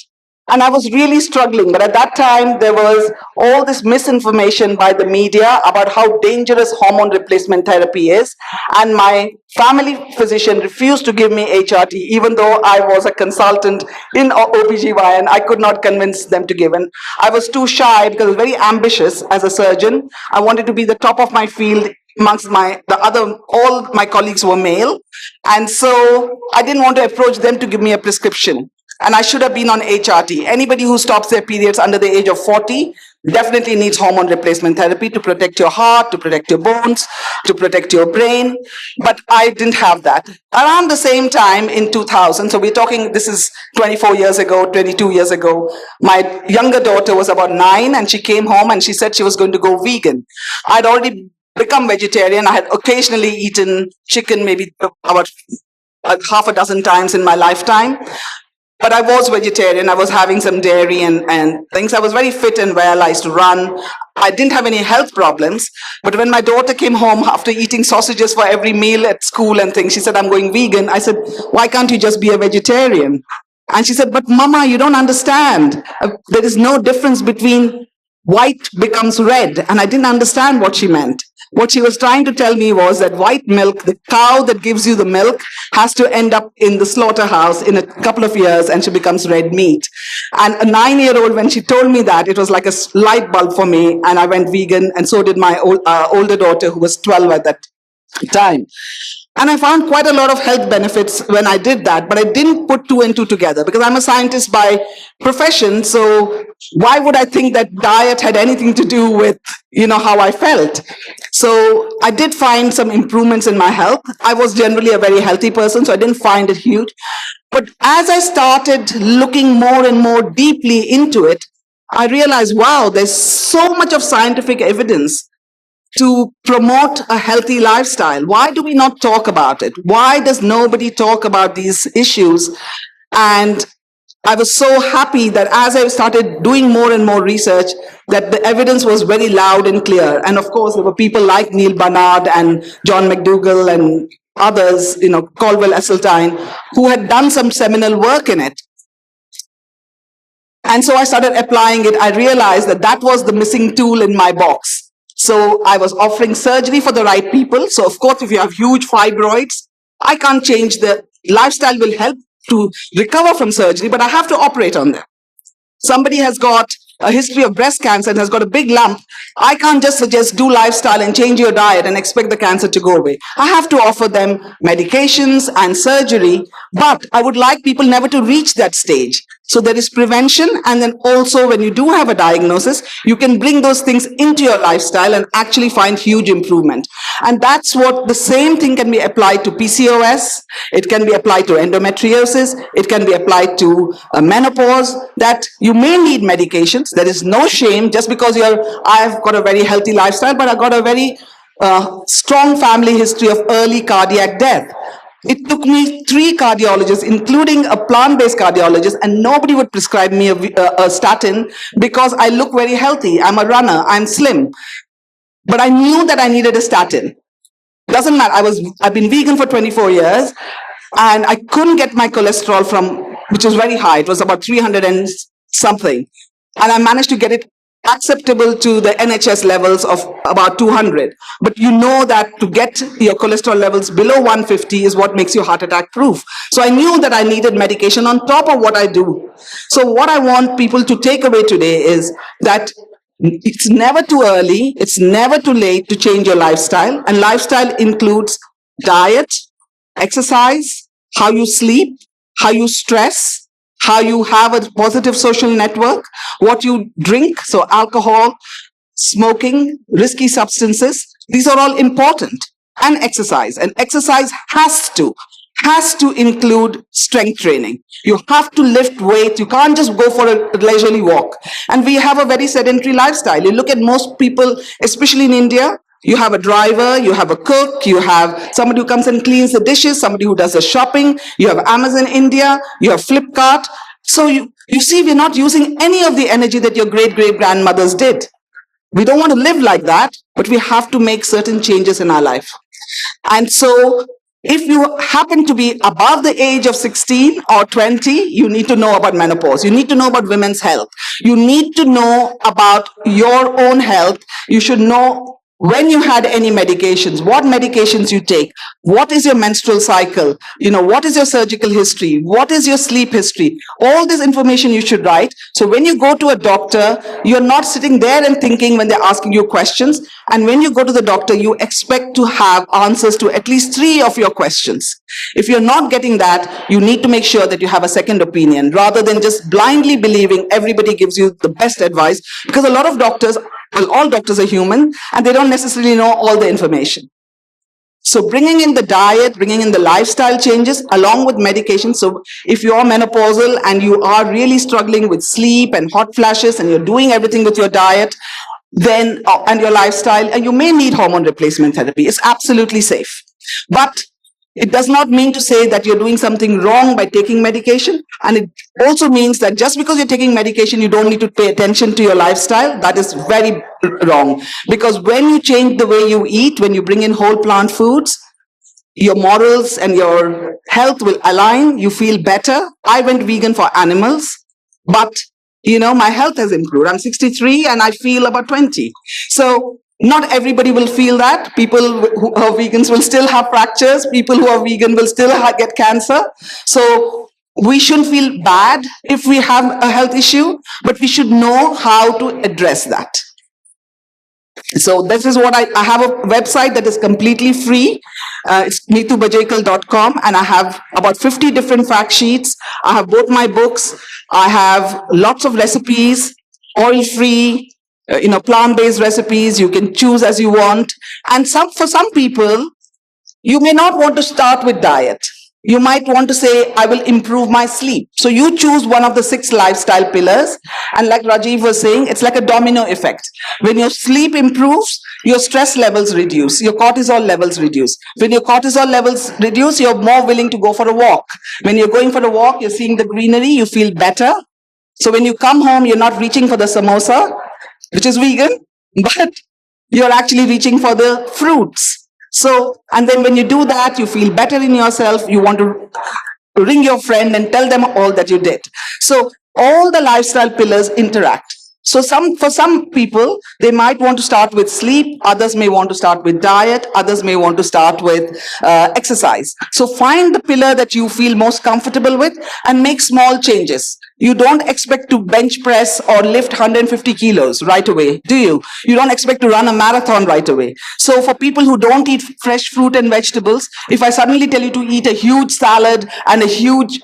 S7: And I was really struggling. But at that time, there was all this misinformation by the media about how dangerous hormone replacement therapy is. And my family physician refused to give me HRT, even though I was a consultant in OBGYN. I could not convince them to give. And I was too shy because I was very ambitious as a surgeon. I wanted to be the top of my field amongst all my colleagues were male. And so I didn't want to approach them to give me a prescription. And I should have been on HRT. Anybody who stops their periods under the age of 40 definitely needs hormone replacement therapy to protect your heart, to protect your bones, to protect your brain. But I didn't have that. Around the same time in 2000, so we're talking, this is 24 years ago, 22 years ago, my younger daughter was about 9, and she came home and she said she was going to go vegan. I'd already become vegetarian. I had occasionally eaten chicken, maybe about half a dozen times in my lifetime. But I was vegetarian. I was having some dairy and things. I was very fit and well. I used to run. I didn't have any health problems. But when my daughter came home after eating sausages for every meal at school and things, she said, I'm going vegan. I said, why can't you just be a vegetarian? And she said, but Mama, you don't understand. There is no difference between white becomes red. And I didn't understand what she meant. What she was trying to tell me was that white milk, the cow that gives you the milk, has to end up in the slaughterhouse in a couple of years and she becomes red meat. And a 9-year-old, when she told me that, it was like a light bulb for me, and I went vegan, and so did my older daughter, who was 12 at that time. And I found quite a lot of health benefits when I did that, but I didn't put 2 and 2 together because I'm a scientist by profession. So why would I think that diet had anything to do with, how I felt? So I did find some improvements in my health. I was generally a very healthy person, so I didn't find it huge. But as I started looking more and more deeply into it, I realized, wow, there's so much of scientific evidence to promote a healthy lifestyle. Why do we not talk about it? Why does nobody talk about these issues? And I was so happy that as I started doing more and more research, that the evidence was very loud and clear. And of course, there were people like Neil Barnard and John McDougall and others, Caldwell Esselstyn, who had done some seminal work in it. And so I started applying it. I realized that that was the missing tool in my box. So I was offering surgery for the right people. So of course, if you have huge fibroids, I can't change the lifestyle will help to recover from surgery, but I have to operate on them. Somebody has got a history of breast cancer and has got a big lump. I can't just suggest do lifestyle and change your diet and expect the cancer to go away. I have to offer them medications and surgery, but I would like people never to reach that stage. So there is prevention, and then also when you do have a diagnosis, you can bring those things into your lifestyle and actually find huge improvement. And that's what the same thing can be applied to PCOS, it can be applied to endometriosis, it can be applied to menopause, that you may need medications. There is no shame just because I've got a very healthy lifestyle, but I've got a very strong family history of early cardiac death. It took me 3 cardiologists, including a plant-based cardiologist, and nobody would prescribe me a statin because I look very healthy. I'm a runner, I'm slim. But I knew that I needed a statin. Doesn't matter, I've been vegan for 24 years, and I couldn't get my cholesterol which was very high. It was about 300 and something. And I managed to get it acceptable to the NHS levels of about 200. But you know that to get your cholesterol levels below 150 is what makes you heart attack proof. So I knew that I needed medication on top of what I do. So what I want people to take away today is that it's never too early, it's never too late to change your lifestyle. And lifestyle includes diet, exercise, how you sleep, how you stress, how you have a positive social network, what you drink, so alcohol, smoking, risky substances, these are all important. And exercise. And exercise has to include strength training. You have to lift weight. You can't just go for a leisurely walk. And we have a very sedentary lifestyle. You look at most people, especially in India, you have a driver, you have a cook, you have somebody who comes and cleans the dishes, somebody who does the shopping, you have Amazon India, you have Flipkart. So you see, we're not using any of the energy that your great-great-grandmothers did. We don't want to live like that, but we have to make certain changes in our life. And so if you happen to be above the age of 16 or 20, you need to know about menopause. You need to know about women's health. You need to know about your own health. You should know when you had any medications, what medications you take, what is your menstrual cycle, what is your surgical history, what is your sleep history. All this information you should write. So when you go to a doctor, you're not sitting there and thinking when they're asking you questions. And when you go to the doctor, you expect to have answers to at least 3 of your questions. If you're not getting that, you need to make sure that you have a second opinion rather than just blindly believing everybody gives you the best advice, because a lot of doctors, all doctors are human and they don't necessarily know all the information. So bringing in the diet, bringing in the lifestyle changes along with medication. So if you're menopausal and you are really struggling with sleep and hot flashes and you're doing everything with your diet, then and your lifestyle, and you may need hormone replacement therapy. It's absolutely safe. But it does not mean to say that you're doing something wrong by taking medication. And it also means that just because you're taking medication, you don't need to pay attention to your lifestyle. That is very wrong. Because when you change the way you eat, when you bring in whole plant foods, your morals and your health will align. You feel better. I went vegan for animals, but my health has improved. I'm 63 and I feel about 20. So not everybody will feel that. People who are vegans will still have fractures. People who are vegan will still get cancer. So we shouldn't feel bad if we have a health issue, but we should know how to address that. So this is what I have a website that is completely free. It's nitubajekal.com, and I have about 50 different fact sheets. I have both my books. I have lots of recipes, oil-free, plant-based recipes. You can choose as you want. And for some people, you may not want to start with diet. You might want to say, I will improve my sleep. So you choose one of the 6 lifestyle pillars. And like Rajiv was saying, it's like a domino effect. When your sleep improves, your stress levels reduce, your cortisol levels reduce. When your cortisol levels reduce, you're more willing to go for a walk. When you're going for a walk, you're seeing the greenery, you feel better. So when you come home, you're not reaching for the samosa, which is vegan, but you're actually reaching for the fruits. So, and then when you do that, you feel better in yourself. You want to ring your friend and tell them all that you did. So all the lifestyle pillars interact. So for some people, they might want to start with sleep. Others may want to start with diet. Others may want to start with exercise. So find the pillar that you feel most comfortable with and make small changes. You don't expect to bench press or lift 150 kilos right away, do you? You don't expect to run a marathon right away. So for people who don't eat fresh fruit and vegetables, if I suddenly tell you to eat a huge salad and a huge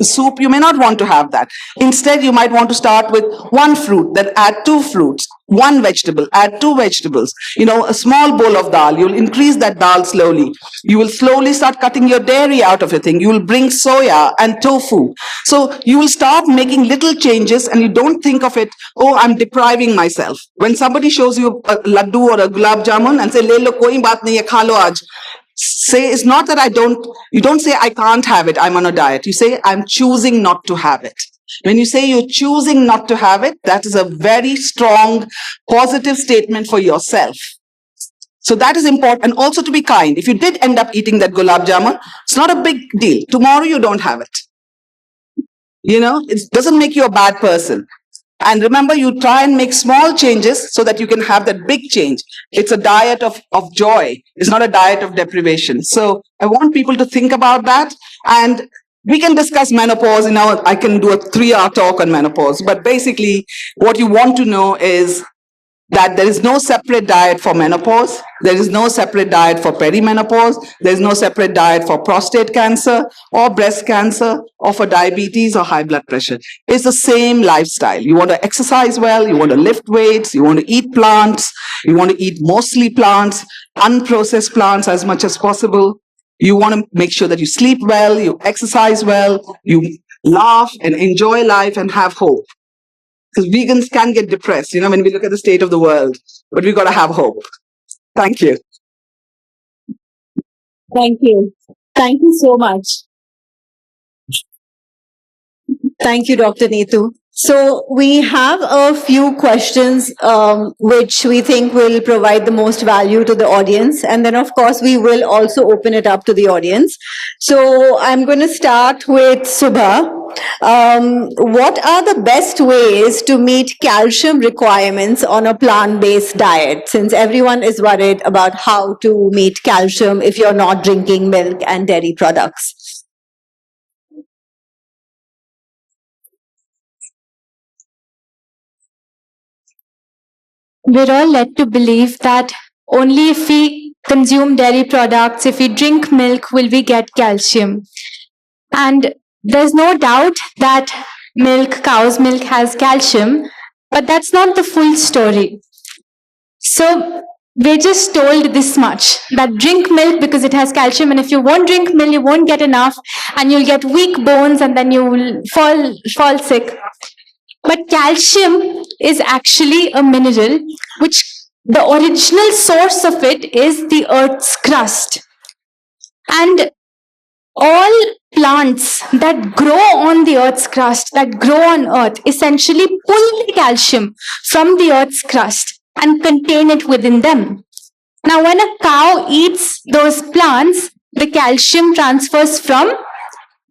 S7: soup, you may not want to have that. Instead, you might want to start with one fruit, then add 2 fruits, 1 vegetable, add 2 vegetables, a small bowl of dal. You'll increase that dal slowly. You will slowly start cutting your dairy out of your thing. You will bring soya and tofu. So you will start making little changes and you don't think of it, oh, I'm depriving myself. When somebody shows you a laddu or a gulab jamun and say, le lo koi baat nahi hai, kha lo aaj. Say, it's not that you don't say, I can't have it, I'm on a diet. You say, I'm choosing not to have it. When you say you're choosing not to have it, that is a very strong, positive statement for yourself. So that is important. And also to be kind. If you did end up eating that gulab jamun, it's not a big deal. Tomorrow you don't have it. It doesn't make you a bad person. And remember, you try and make small changes so that you can have that big change. It's a diet of joy. It's not a diet of deprivation. So I want people to think about that. And we can discuss menopause. I can do a 3-hour talk on menopause. But basically, what you want to know is that there is no separate diet for menopause. There is no separate diet for perimenopause. There is no separate diet for prostate cancer or breast cancer or for diabetes or high blood pressure. It's the same lifestyle. You want to exercise well, you want to lift weights, you want to eat plants, you want to eat mostly plants, unprocessed plants as much as possible. You want to make sure that you sleep well, you exercise well, you laugh and enjoy life and have hope. Because vegans can get depressed, when we look at the state of the world. But we've got to have hope. Thank you.
S1: Thank you. Thank you so much.
S2: Thank you, Dr. Nitu. So we have a few questions which we think will provide the most value to the audience. And then, of course, we will also open it up to the audience. So I'm going to start with Subah. What are the best ways to meet calcium requirements on a plant-based diet? Since everyone is worried about how to meet calcium if you're not drinking milk and dairy products.
S5: We're all led to believe that only if we consume dairy products, if we drink milk, will we get calcium. And there's no doubt that cow's milk has calcium, but that's not the full story. So we're just told this much, that drink milk because it has calcium, and if you won't drink milk, you won't get enough, and you'll get weak bones, and then you will fall sick. But calcium is actually a mineral which the original source of it is the earth's crust. And all plants that grow on the earth's crust, that grow on earth, essentially pull the calcium from the earth's crust and contain it within them. Now, when a cow eats those plants, the calcium transfers from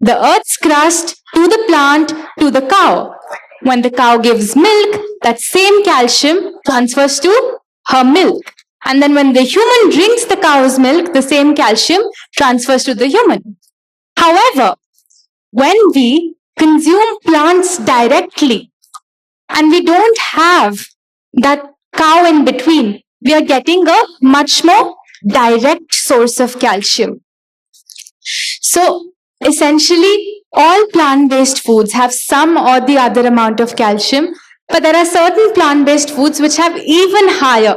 S5: the earth's crust to the plant to the cow. When the cow gives milk, that same calcium transfers to her milk. And then when the human drinks the cow's milk, the same calcium transfers to the human. However, when we consume plants directly and we don't have that cow in between, we are getting a much more direct source of calcium. So essentially, all plant-based foods have some or the other amount of calcium, but there are certain plant-based foods which have even higher.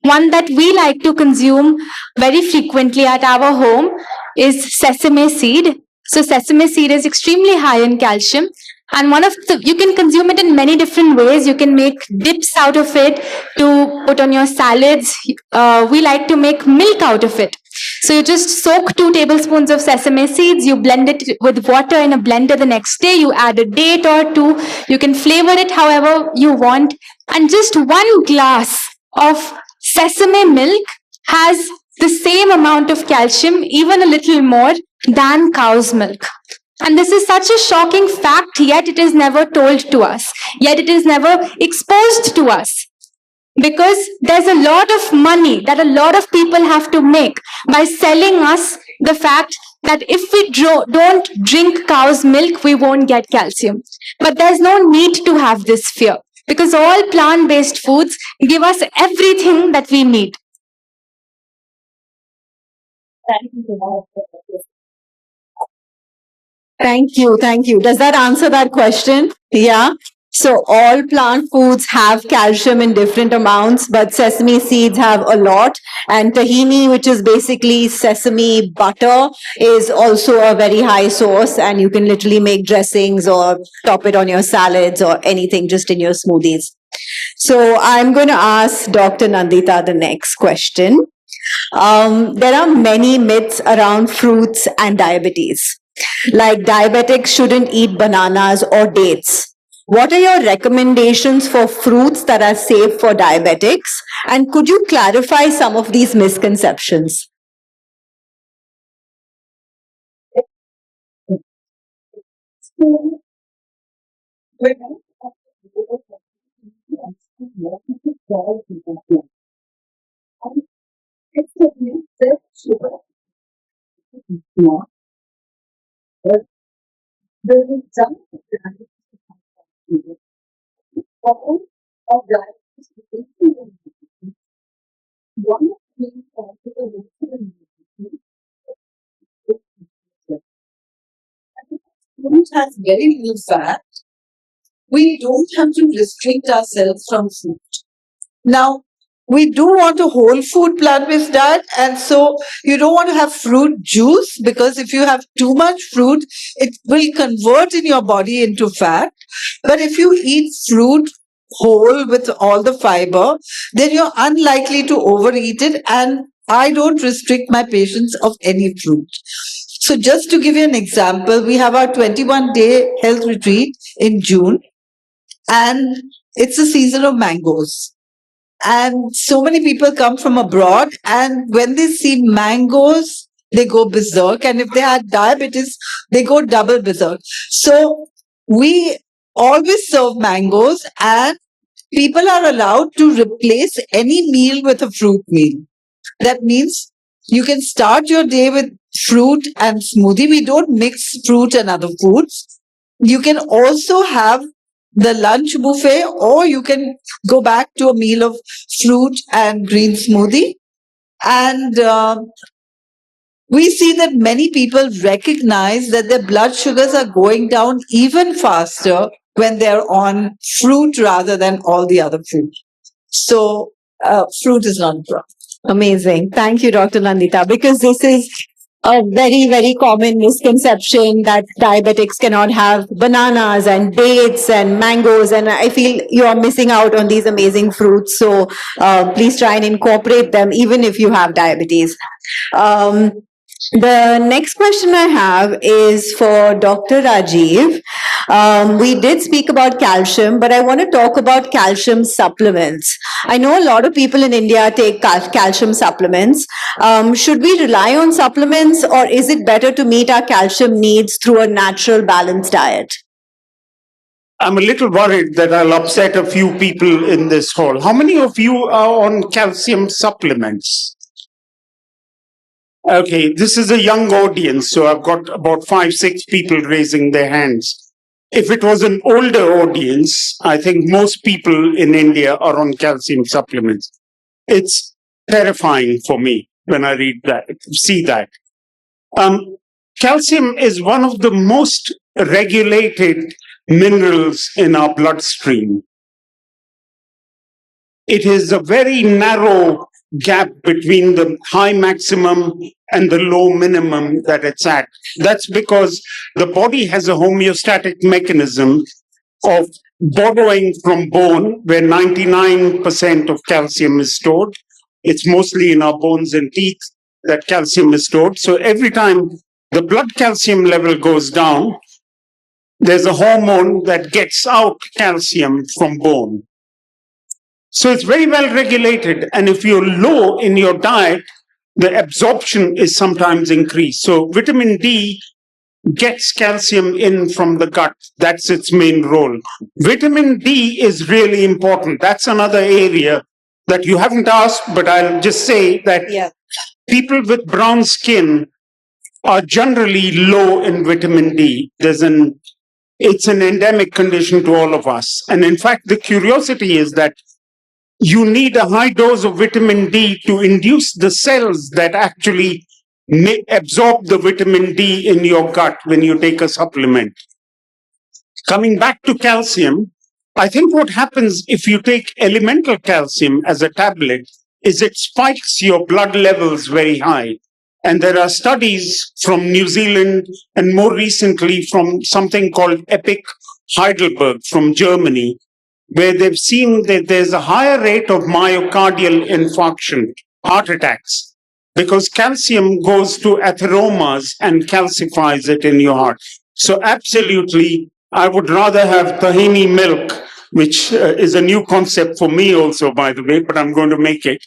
S5: One that we like to consume very frequently at our home is sesame seed. So sesame seed is extremely high in calcium. And you can consume it in many different ways. You can make dips out of it to put on your salads. We like to make milk out of it. So you just soak 2 tablespoons of sesame seeds, you blend it with water in a blender the next day, you add a date or two, you can flavor it however you want, and just 1 glass of sesame milk has the same amount of calcium, even a little more, than cow's milk. And this is such a shocking fact, yet it is never told to us, yet it is never exposed to us. Because there's a lot of money that a lot of people have to make by selling us the fact that if we don't drink cow's milk, we won't get calcium. But there's no need to have this fear, because all plant-based foods give us everything that we need.
S2: Thank you. Thank you. Does that answer that question? Yeah. So all plant foods have calcium in different amounts, but sesame seeds have a lot. And tahini, which is basically sesame butter, is also a very high source. And you can literally make dressings or top it on your salads or anything just in your smoothies. So I'm going to ask Dr. Nandita the next question. There are many myths around fruits and diabetes. Like diabetics shouldn't eat bananas or dates. What are your recommendations for fruits that are safe for diabetics? And could you clarify some of these misconceptions?
S8: Fruit has very little fat. We don't have to restrict ourselves from fruit. Now, we do want a whole food plant-based diet, and so you don't want to have fruit juice, because if you have too much fruit, it will convert in your body into fat. But if you eat fruit whole with all the fiber, then you're unlikely to overeat it, and I don't restrict my patients of any fruit. So just to give you an example, we have our 21-day health retreat in June, and it's the season of mangoes. And so many people come from abroad, and when they see mangoes, they go berserk. And if they had diabetes, they go double berserk. So we always serve mangoes, and people are allowed to replace any meal with a fruit meal. That means you can start your day with fruit and smoothie. We don't mix fruit and other foods. You can also have the lunch buffet, or you can go back to a meal of fruit and green smoothie. And we see that many people recognize that their blood sugars are going down even faster when they're on fruit rather than all the other food. So fruit is not a problem.
S2: Amazing. Thank you, Dr. Nandita, because this is a very, very common misconception that diabetics cannot have bananas and dates and mangoes. And I feel you are missing out on these amazing fruits. So please try and incorporate them, even if you have diabetes. The next question I have is for Dr. Rajiv. We did speak about calcium, but I want to talk about calcium supplements. I know a lot of people in India take calcium supplements. Should we rely on supplements, or is it better to meet our calcium needs through a natural balanced diet?
S4: I'm a little worried that I'll upset a few people in this hall. How many of you are on calcium supplements? Okay, this is a young audience, so I've got about 5-6 people raising their hands. If it was an older audience, I think most people in India are on calcium supplements. It's terrifying for me when I read that, see that. Calcium is one of the most regulated minerals in our bloodstream. It is a very narrow gap between the high maximum and the low minimum that it's at. That's because the body has a homeostatic mechanism of borrowing from bone, where 99% of calcium is stored. It's mostly in our bones and teeth that calcium is stored. So every time the blood calcium level goes down, there's a hormone that gets out calcium from bone. So it's very well regulated. And if you're low in your diet, the absorption is sometimes increased. So vitamin D gets calcium in from the gut. That's its main role. Vitamin D is really important. That's another area that you haven't asked, but I'll just say that people with brown skin are generally low in vitamin D. It's an endemic condition to all of us. And in fact, the curiosity is that you need a high dose of vitamin D to induce the cells that actually absorb the vitamin D in your gut when you take a supplement. Coming back to calcium, I think what happens if you take elemental calcium as a tablet is it spikes your blood levels very high. And there are studies from New Zealand and more recently from something called EPIC Heidelberg from Germany, where they've seen that there's a higher rate of myocardial infarction, heart attacks, because calcium goes to atheromas and calcifies it in your heart. So absolutely, I would rather have tahini milk, which is a new concept for me also, by the way, but I'm going to make it.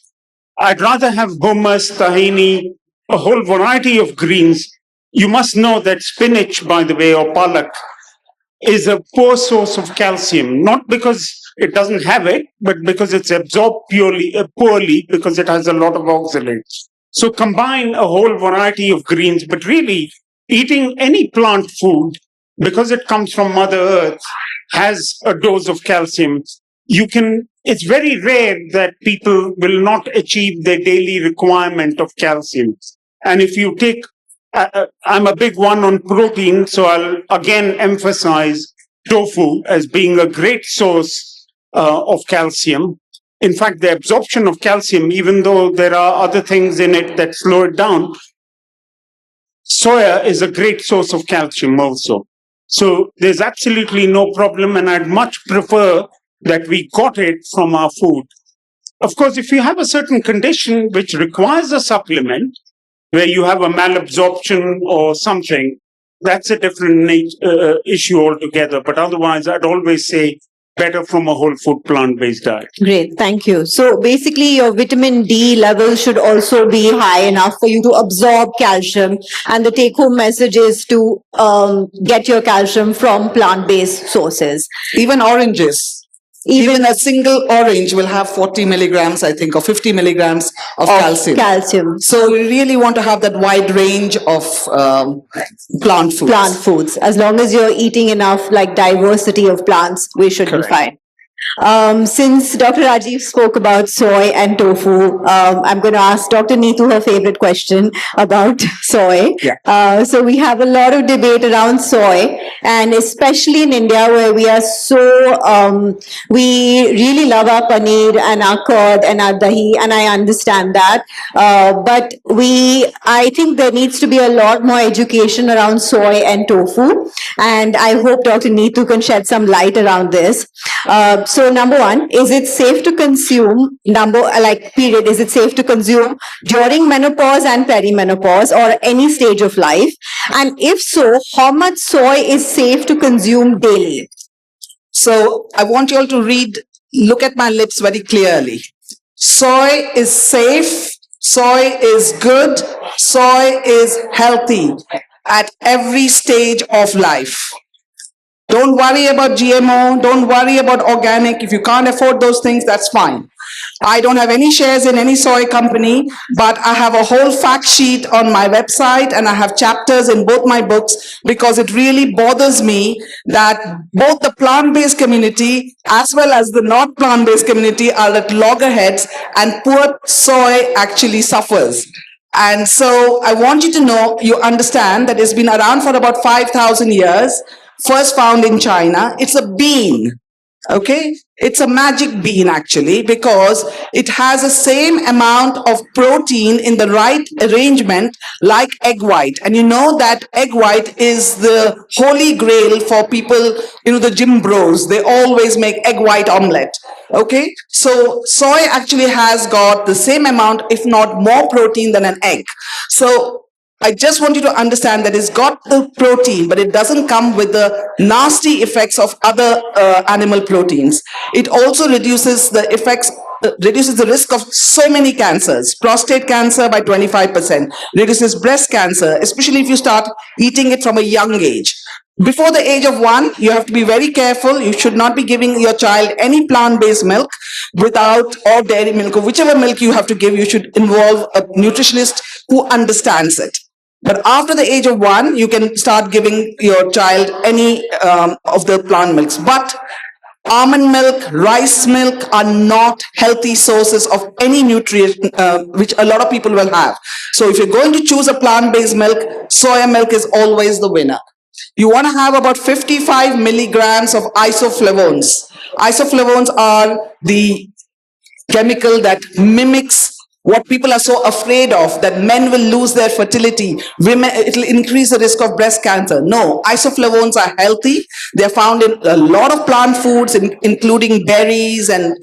S4: I'd rather have hummus, tahini, a whole variety of greens. You must know that spinach, by the way, or palak, is a poor source of calcium, not because it doesn't have it, but because it's absorbed poorly because it has a lot of oxalates. So combine a whole variety of greens, but really eating any plant food, because it comes from Mother Earth, has a dose of calcium. It's very rare that people will not achieve their daily requirement of calcium. And if you take I'm a big one on protein, so I'll again emphasize tofu as being a great source of calcium. In fact, the absorption of calcium, even though there are other things in it that slow it down, soya is a great source of calcium also. So there's absolutely no problem, and I'd much prefer that we got it from our food. Of course, if you have a certain condition which requires a supplement, where you have a malabsorption or something, that's a different issue altogether. But otherwise, I'd always say better from a whole food plant-based diet.
S2: Great, thank you. So basically your vitamin D level should also be high enough for you to absorb calcium, and the take-home message is to get your calcium from plant-based sources.
S7: Even oranges. Even a single orange will have 40 milligrams, I think, or 50 milligrams of calcium. So we really want to have that wide range of plant foods.
S2: Plant foods. As long as you're eating enough, like diversity of plants, we should be fine. Since Dr. Rajiv spoke about soy and tofu, I'm going to ask Dr. Nitu her favorite question about soy.
S7: Yeah.
S2: So we have a lot of debate around soy, and especially in India where we are we really love our paneer and our curd and our dahi, and I understand that. But I think there needs to be a lot more education around soy and tofu, and I hope Dr. Nitu can shed some light around this. So number one, is it safe to consume, is it safe to consume during menopause and perimenopause or any stage of life? And if so, how much soy is safe to consume daily?
S7: So I want you all to look at my lips very clearly. Soy is safe, soy is good, soy is healthy at every stage of life. Don't worry about GMO, don't worry about organic. If you can't afford those things, that's fine. I don't have any shares in any soy company, but I have a whole fact sheet on my website and I have chapters in both my books because it really bothers me that both the plant-based community as well as the not plant-based community are at loggerheads and poor soy actually suffers. And so I want you to know, you understand that it's been around for about 5,000 years. First found in China. It's a bean. Okay, it's a magic bean actually, because it has the same amount of protein in the right arrangement like egg white. And you know that egg white is the holy grail for people, the gym bros. They always make egg white omelette. Okay, so soy actually has got the same amount, if not more protein than an egg. So I just want you to understand that it's got the protein, but it doesn't come with the nasty effects of other animal proteins. It also reduces the risk of so many cancers. Prostate cancer by 25%, reduces breast cancer, especially if you start eating it from a young age. Before the age of 1, you have to be very careful. You should not be giving your child any plant-based milk or dairy milk, or whichever milk you have to give, you should involve a nutritionist who understands it. But after the age of 1, you can start giving your child any of the plant milks. But almond milk, rice milk are not healthy sources of any nutrient, which a lot of people will have. So if you're going to choose a plant-based milk, soya milk is always the winner. You want to have about 55 milligrams of isoflavones. Isoflavones are the chemical that mimics what people are so afraid of, that men will lose their fertility, women, it will increase the risk of breast cancer. No, isoflavones are healthy. They're found in a lot of plant foods, including berries and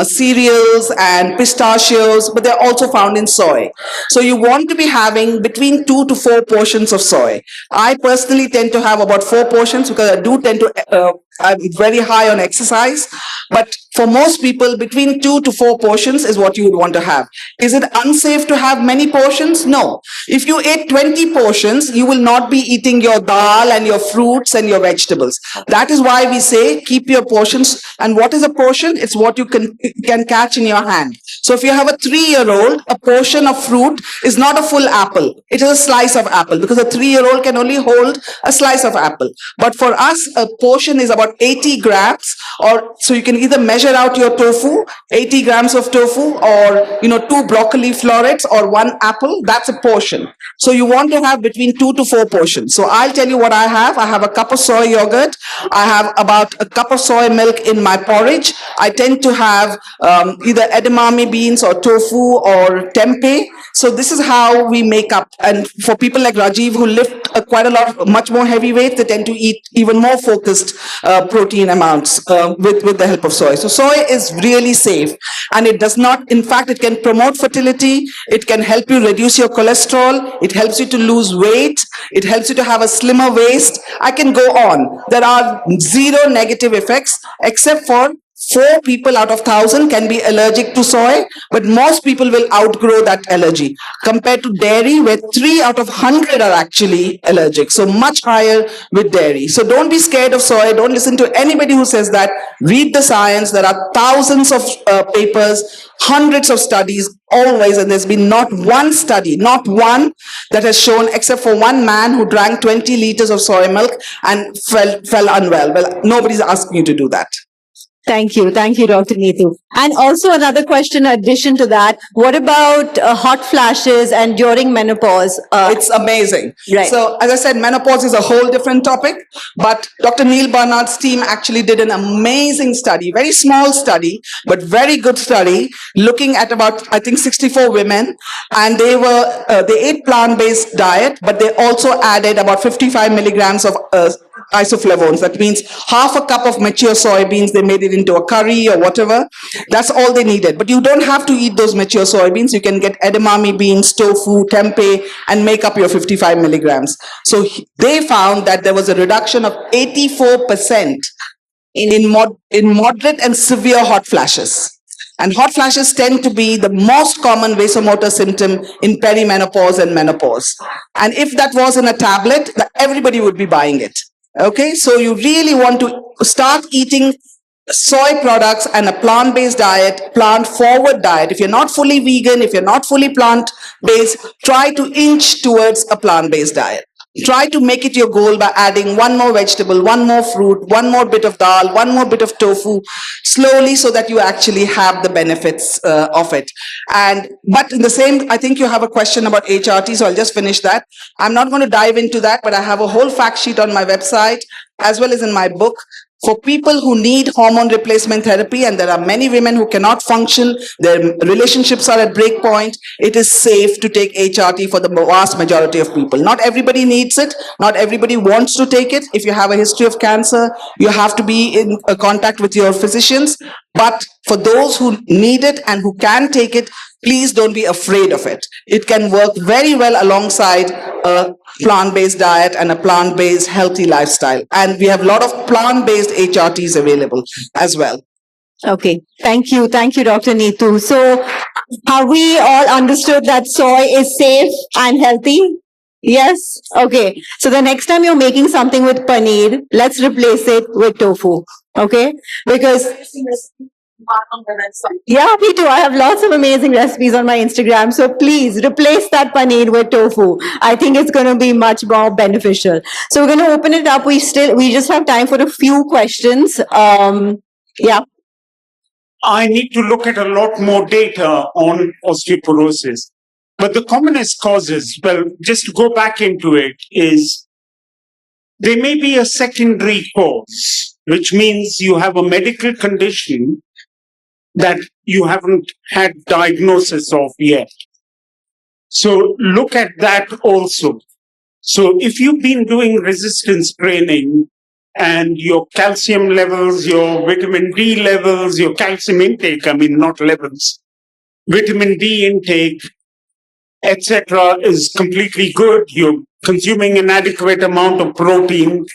S7: cereals and pistachios, but they're also found in soy. So you want to be having between 2 to 4 portions of soy. I personally tend to have about 4 portions because I do tend to I'm very high on exercise, but for most people, between 2 to 4 portions is what you would want to have. Is it unsafe to have many portions? No. If you ate 20 portions, you will not be eating your dal and your fruits and your vegetables. That is why we say keep your portions. And what is a portion? It's what you can catch in your hand. So if you have a 3-year-old, a portion of fruit is not a full apple. It is a slice of apple, because a 3-year-old can only hold a slice of apple. But for us, a portion is about 80 grams, or so you can either measure out your tofu, 80 grams of tofu, or 2 broccoli florets or 1 apple. That's a portion. So you want to have between 2 to 4 portions. So I'll tell you what I have. I have a cup of soy yogurt. I have about a cup of soy milk in my porridge. I tend to have either edamame beans or tofu or tempeh. So this is how we make up. And for people like Rajiv who lift quite a lot, much more heavy weight, they tend to eat even more focused protein amounts with the help of soy. So soy is really safe, and it does not, in fact, it can promote fertility. It can help you reduce your cholesterol. It helps you to lose weight. It helps you to have a slimmer waist. I can go on. There are 0 negative effects, except for 4 people out of 1,000 can be allergic to soy, but most people will outgrow that allergy, compared to dairy, where 3 out of 100 are actually allergic. So much higher with dairy. So don't be scared of soy. Don't listen to anybody who says that. Read the science. There are thousands of papers, hundreds of studies always, and there's been not one study, not one, that has shown, except for one man who drank 20 liters of soy milk and fell unwell. Well, nobody's asking you to do that.
S2: Thank you, Dr. Nitu. And also another question in addition to that, what about hot flashes and during menopause?
S7: It's amazing.
S2: Right.
S7: So as I said, menopause is a whole different topic, but Dr. Neil Barnard's team actually did an amazing study, very small study, but very good study, looking at about, I think, 64 women, and they ate plant-based diet, but they also added about 55 milligrams of isoflavones. That means half a cup of mature soybeans, they made it into a curry or whatever. That's all they needed. But you don't have to eat those mature soybeans. You can get edamame beans, tofu, tempeh, and make up your 55 milligrams. So they found that there was a reduction of 84% in moderate and severe hot flashes. And hot flashes tend to be the most common vasomotor symptom in perimenopause and menopause. And if that was in a tablet, everybody would be buying it. Okay, so you really want to start eating soy products and a plant-based diet, plant-forward diet. If you're not fully vegan, if you're not fully plant-based, try to inch towards a plant-based diet. Try to make it your goal by adding 1 more vegetable, 1 more fruit, 1 more bit of dal, 1 more bit of tofu, slowly, so that you actually have the benefits of it. But in the same, I think you have a question about HRT, so I'll just finish that. I'm not going to dive into that, but I have a whole fact sheet on my website, as well as in my book. For people who need hormone replacement therapy, and there are many women who cannot function, their relationships are at break point, it is safe to take HRT for the vast majority of people. Not everybody needs it, not everybody wants to take it. If you have a history of cancer, you have to be in contact with your physicians. But for those who need it and who can take it, please don't be afraid of it. It can work very well alongside a plant-based diet and a plant-based healthy lifestyle. And we have a lot of plant-based HRTs available as well.
S2: Okay, thank you, Dr. Nitu. So, have we all understood that soy is safe and healthy? Yes? Okay, so the next time you're making something with paneer, let's replace it with tofu. Okay? Because yeah, me too. I have lots of amazing recipes on my Instagram. So please replace that paneer with tofu. I think it's going to be much more beneficial. So we're going to open it up. We just have time for a few questions. Yeah.
S4: I need to look at a lot more data on osteoporosis. But the commonest causes, well, just to go back into it, is there may be a secondary cause, which means you have a medical condition that you haven't had diagnosis of yet. So look at that also. So if you've been doing resistance training and your calcium levels, your vitamin D levels, your calcium intake, I mean, not levels, vitamin D intake, etc., is completely good, you're consuming an adequate amount of protein,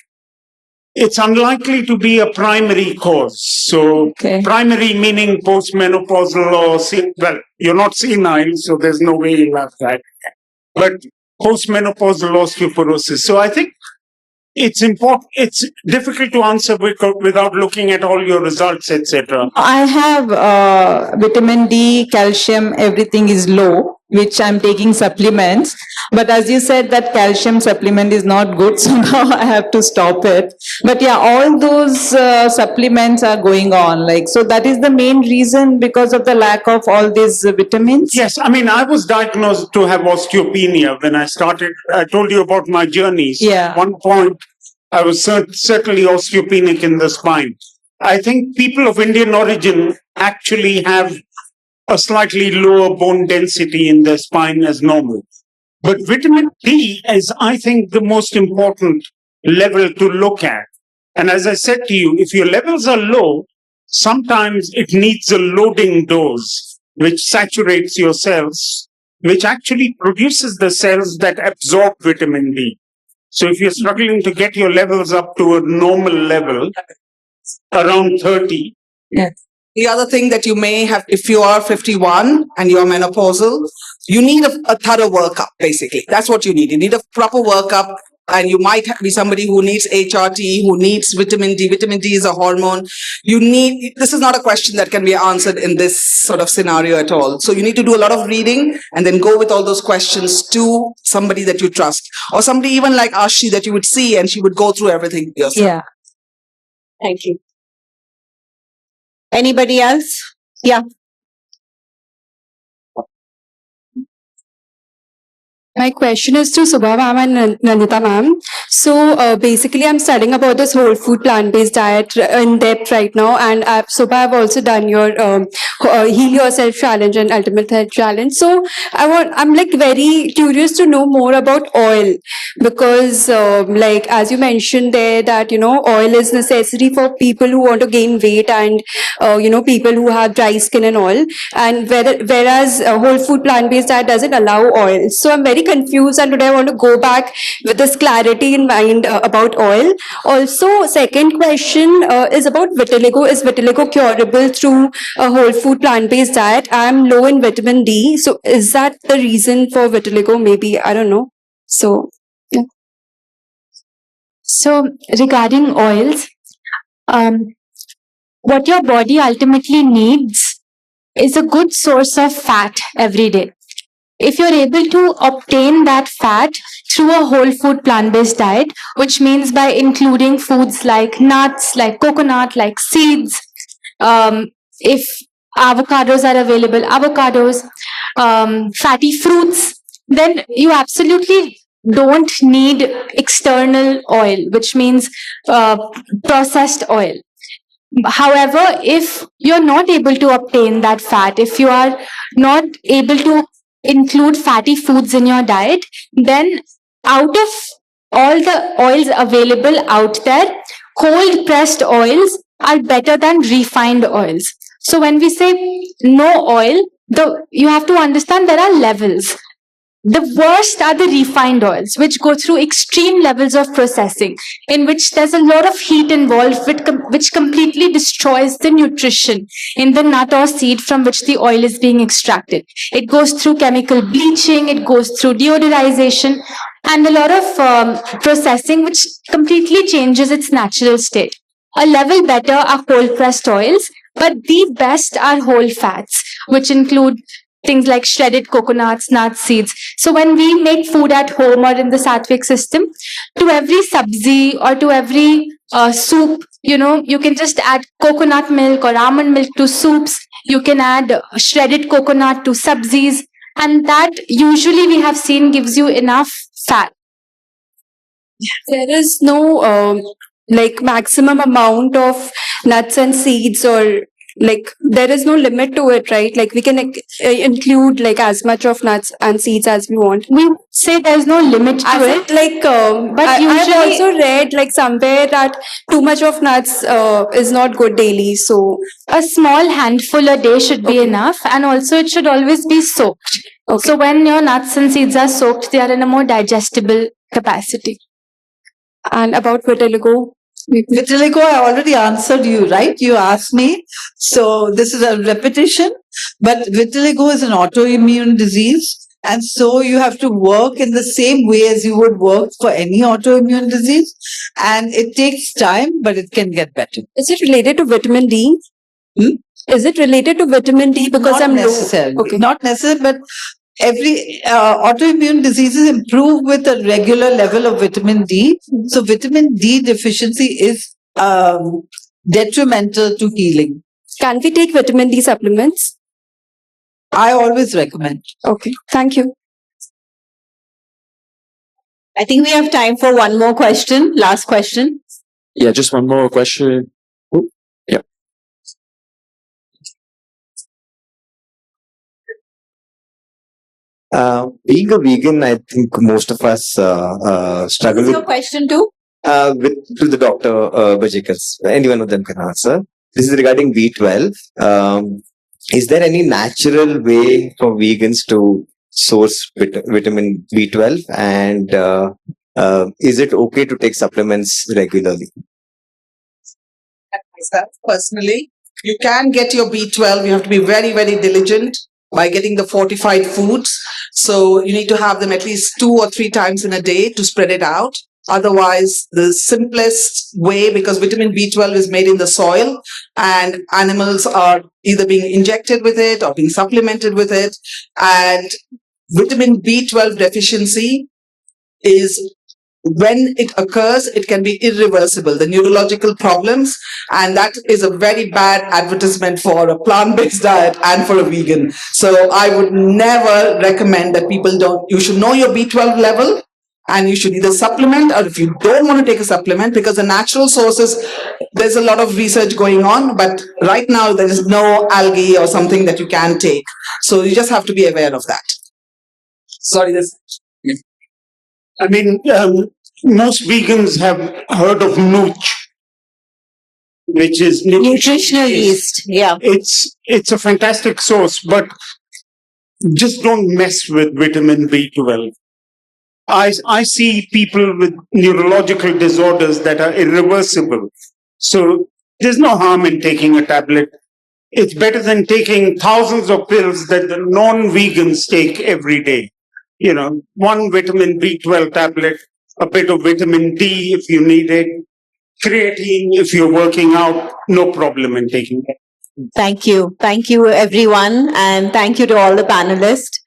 S4: it's unlikely to be a primary cause. So primary meaning postmenopausal or, well, you're not senile, so there's no way you'll have that. But postmenopausal osteoporosis. So I think it's important. It's difficult to answer without looking at all your results, etc.
S1: I have vitamin D, calcium, everything is low, which I'm taking supplements. But as you said, that calcium supplement is not good, so now I have to stop it. But yeah, all those supplements are going on. Like, so that is the main reason, because of the lack of all these vitamins.
S4: Yes, I mean, I was diagnosed to have osteopenia when I started. I told you about my journeys.
S1: Yeah.
S4: At one point, I was certainly osteopenic in the spine. I think people of Indian origin actually have a slightly lower bone density in their spine as normal. But vitamin D is, I think, the most important level to look at. And as I said to you, if your levels are low, sometimes it needs a loading dose, which saturates your cells, which actually produces the cells that absorb vitamin D. So if you're struggling to get your levels up to a normal level, around 30.
S1: Yes.
S7: The other thing that you may have, if you are 51 and you're menopausal, you need a thorough workup, basically. That's what you need. You need a proper workup, and you might be somebody who needs HRT, who needs vitamin D. Vitamin D is a hormone. This is not a question that can be answered in this sort of scenario at all. So you need to do a lot of reading and then go with all those questions to somebody that you trust, or somebody even like Ashi that you would see, and she would go through everything yourself.
S1: Yeah.
S2: Thank you. Anybody else? Yeah.
S9: My question is to Subah ma'am and Nandita ma'am. So basically, I'm studying about this whole food plant-based diet in depth right now. And Subah, I've also done your Heal Yourself Challenge and Ultimate Health Challenge. So I'm like very curious to know more about oil, because like as you mentioned there that, you know, oil is necessary for people who want to gain weight and, you know, people who have dry skin and all. And whereas whole food plant-based diet doesn't allow oil. So I'm very confused, and today I want to go back with this clarity in mind about oil. Also, second question is about vitiligo. Is vitiligo curable through a whole food plant-based diet? I'm low in vitamin D, so is that the reason for vitiligo? Maybe, I don't know. So yeah.
S5: So regarding oils, what your body ultimately needs is a good source of fat every day. If you're able to obtain that fat through a whole food plant-based diet, which means by including foods like nuts, like coconut, like seeds, if avocados are available, fatty fruits, then you absolutely don't need external oil, which means processed oil. However, if you're not able to obtain that fat, if you are not able to include fatty foods in your diet, then out of all the oils available out there, cold pressed oils are better than refined oils. So when we say no oil, you have to understand there are levels. The worst are the refined oils, which go through extreme levels of processing, in which there's a lot of heat involved, which completely destroys the nutrition in the nut or seed from which the oil is being extracted. It goes through chemical bleaching, it goes through deodorization, and a lot of processing, which completely changes its natural state. A level better are cold pressed oils, but the best are whole fats, which include things like shredded coconuts, nuts, seeds. So when we make food at home or in the Satvic system, to every sabzi or to every soup, you can just add coconut milk or almond milk to soups. You can add shredded coconut to sabzis, and that usually we have seen gives you enough fat.
S9: There is no maximum amount of nuts and seeds, or there is no limit to it, right? Like we can include as much of nuts and seeds as we want.
S5: We say there's no limit to it.
S9: But I've also read somewhere that too much of nuts is not good daily. So
S5: a small handful a day should be enough, and also it should always be soaked.
S9: Okay.
S5: So when your nuts and seeds are soaked, they are in a more digestible capacity.
S9: And about vitiligo?
S6: Vitiligo, I already answered you, right? You asked me. So this is a repetition, but vitiligo is an autoimmune disease. And so you have to work in the same way as you would work for any autoimmune disease. And it takes time, but it can get better.
S9: Is it related to vitamin D? Is it related to vitamin D? Because
S6: Not necessarily.
S9: Okay.
S6: Not necessarily, but every autoimmune diseases improve with a regular level of vitamin D. So vitamin D deficiency is detrimental to healing.
S9: Can we take vitamin D supplements?
S6: I always recommend.
S9: Okay, thank you.
S2: I think we have time for one more question. Last question.
S10: Yeah, just one more question. Oh, yeah. Being a vegan, I think most of us struggle
S2: What's
S10: with.
S2: your question too?
S10: To the doctor, Bajekal. Any one of them can answer. This is regarding B12. Is there any natural way for vegans to source vitamin B12? And is it okay to take supplements regularly?
S7: Myself, personally, you can get your B12. You have to be very, very diligent by getting the fortified foods. So you need to have them at least 2 or 3 times in a day to spread it out. Otherwise, the simplest way, because vitamin B12 is made in the soil and animals are either being injected with it or being supplemented with it. And vitamin B12 deficiency is, when it occurs, it can be irreversible, the neurological problems, and that is a very bad advertisement for a plant-based diet and for a vegan. So I would never recommend that you should know your B12 level, and you should either supplement, or if you don't want to take a supplement, because the natural sources, there's a lot of research going on, but right now there is no algae or something that you can take. So you just have to be aware of that. Sorry,
S4: I mean, most vegans have heard of nooch, which is
S2: Nutritional yeast. Yeah.
S4: It's a fantastic source, but just don't mess with vitamin B12. I see people with neurological disorders that are irreversible. So there's no harm in taking a tablet. It's better than taking thousands of pills that the non-vegans take every day. One vitamin B12 tablet, a bit of vitamin D if you need it, creatine if you're working out, no problem in taking it.
S2: Thank you. Thank you, everyone. And thank you to all the panelists.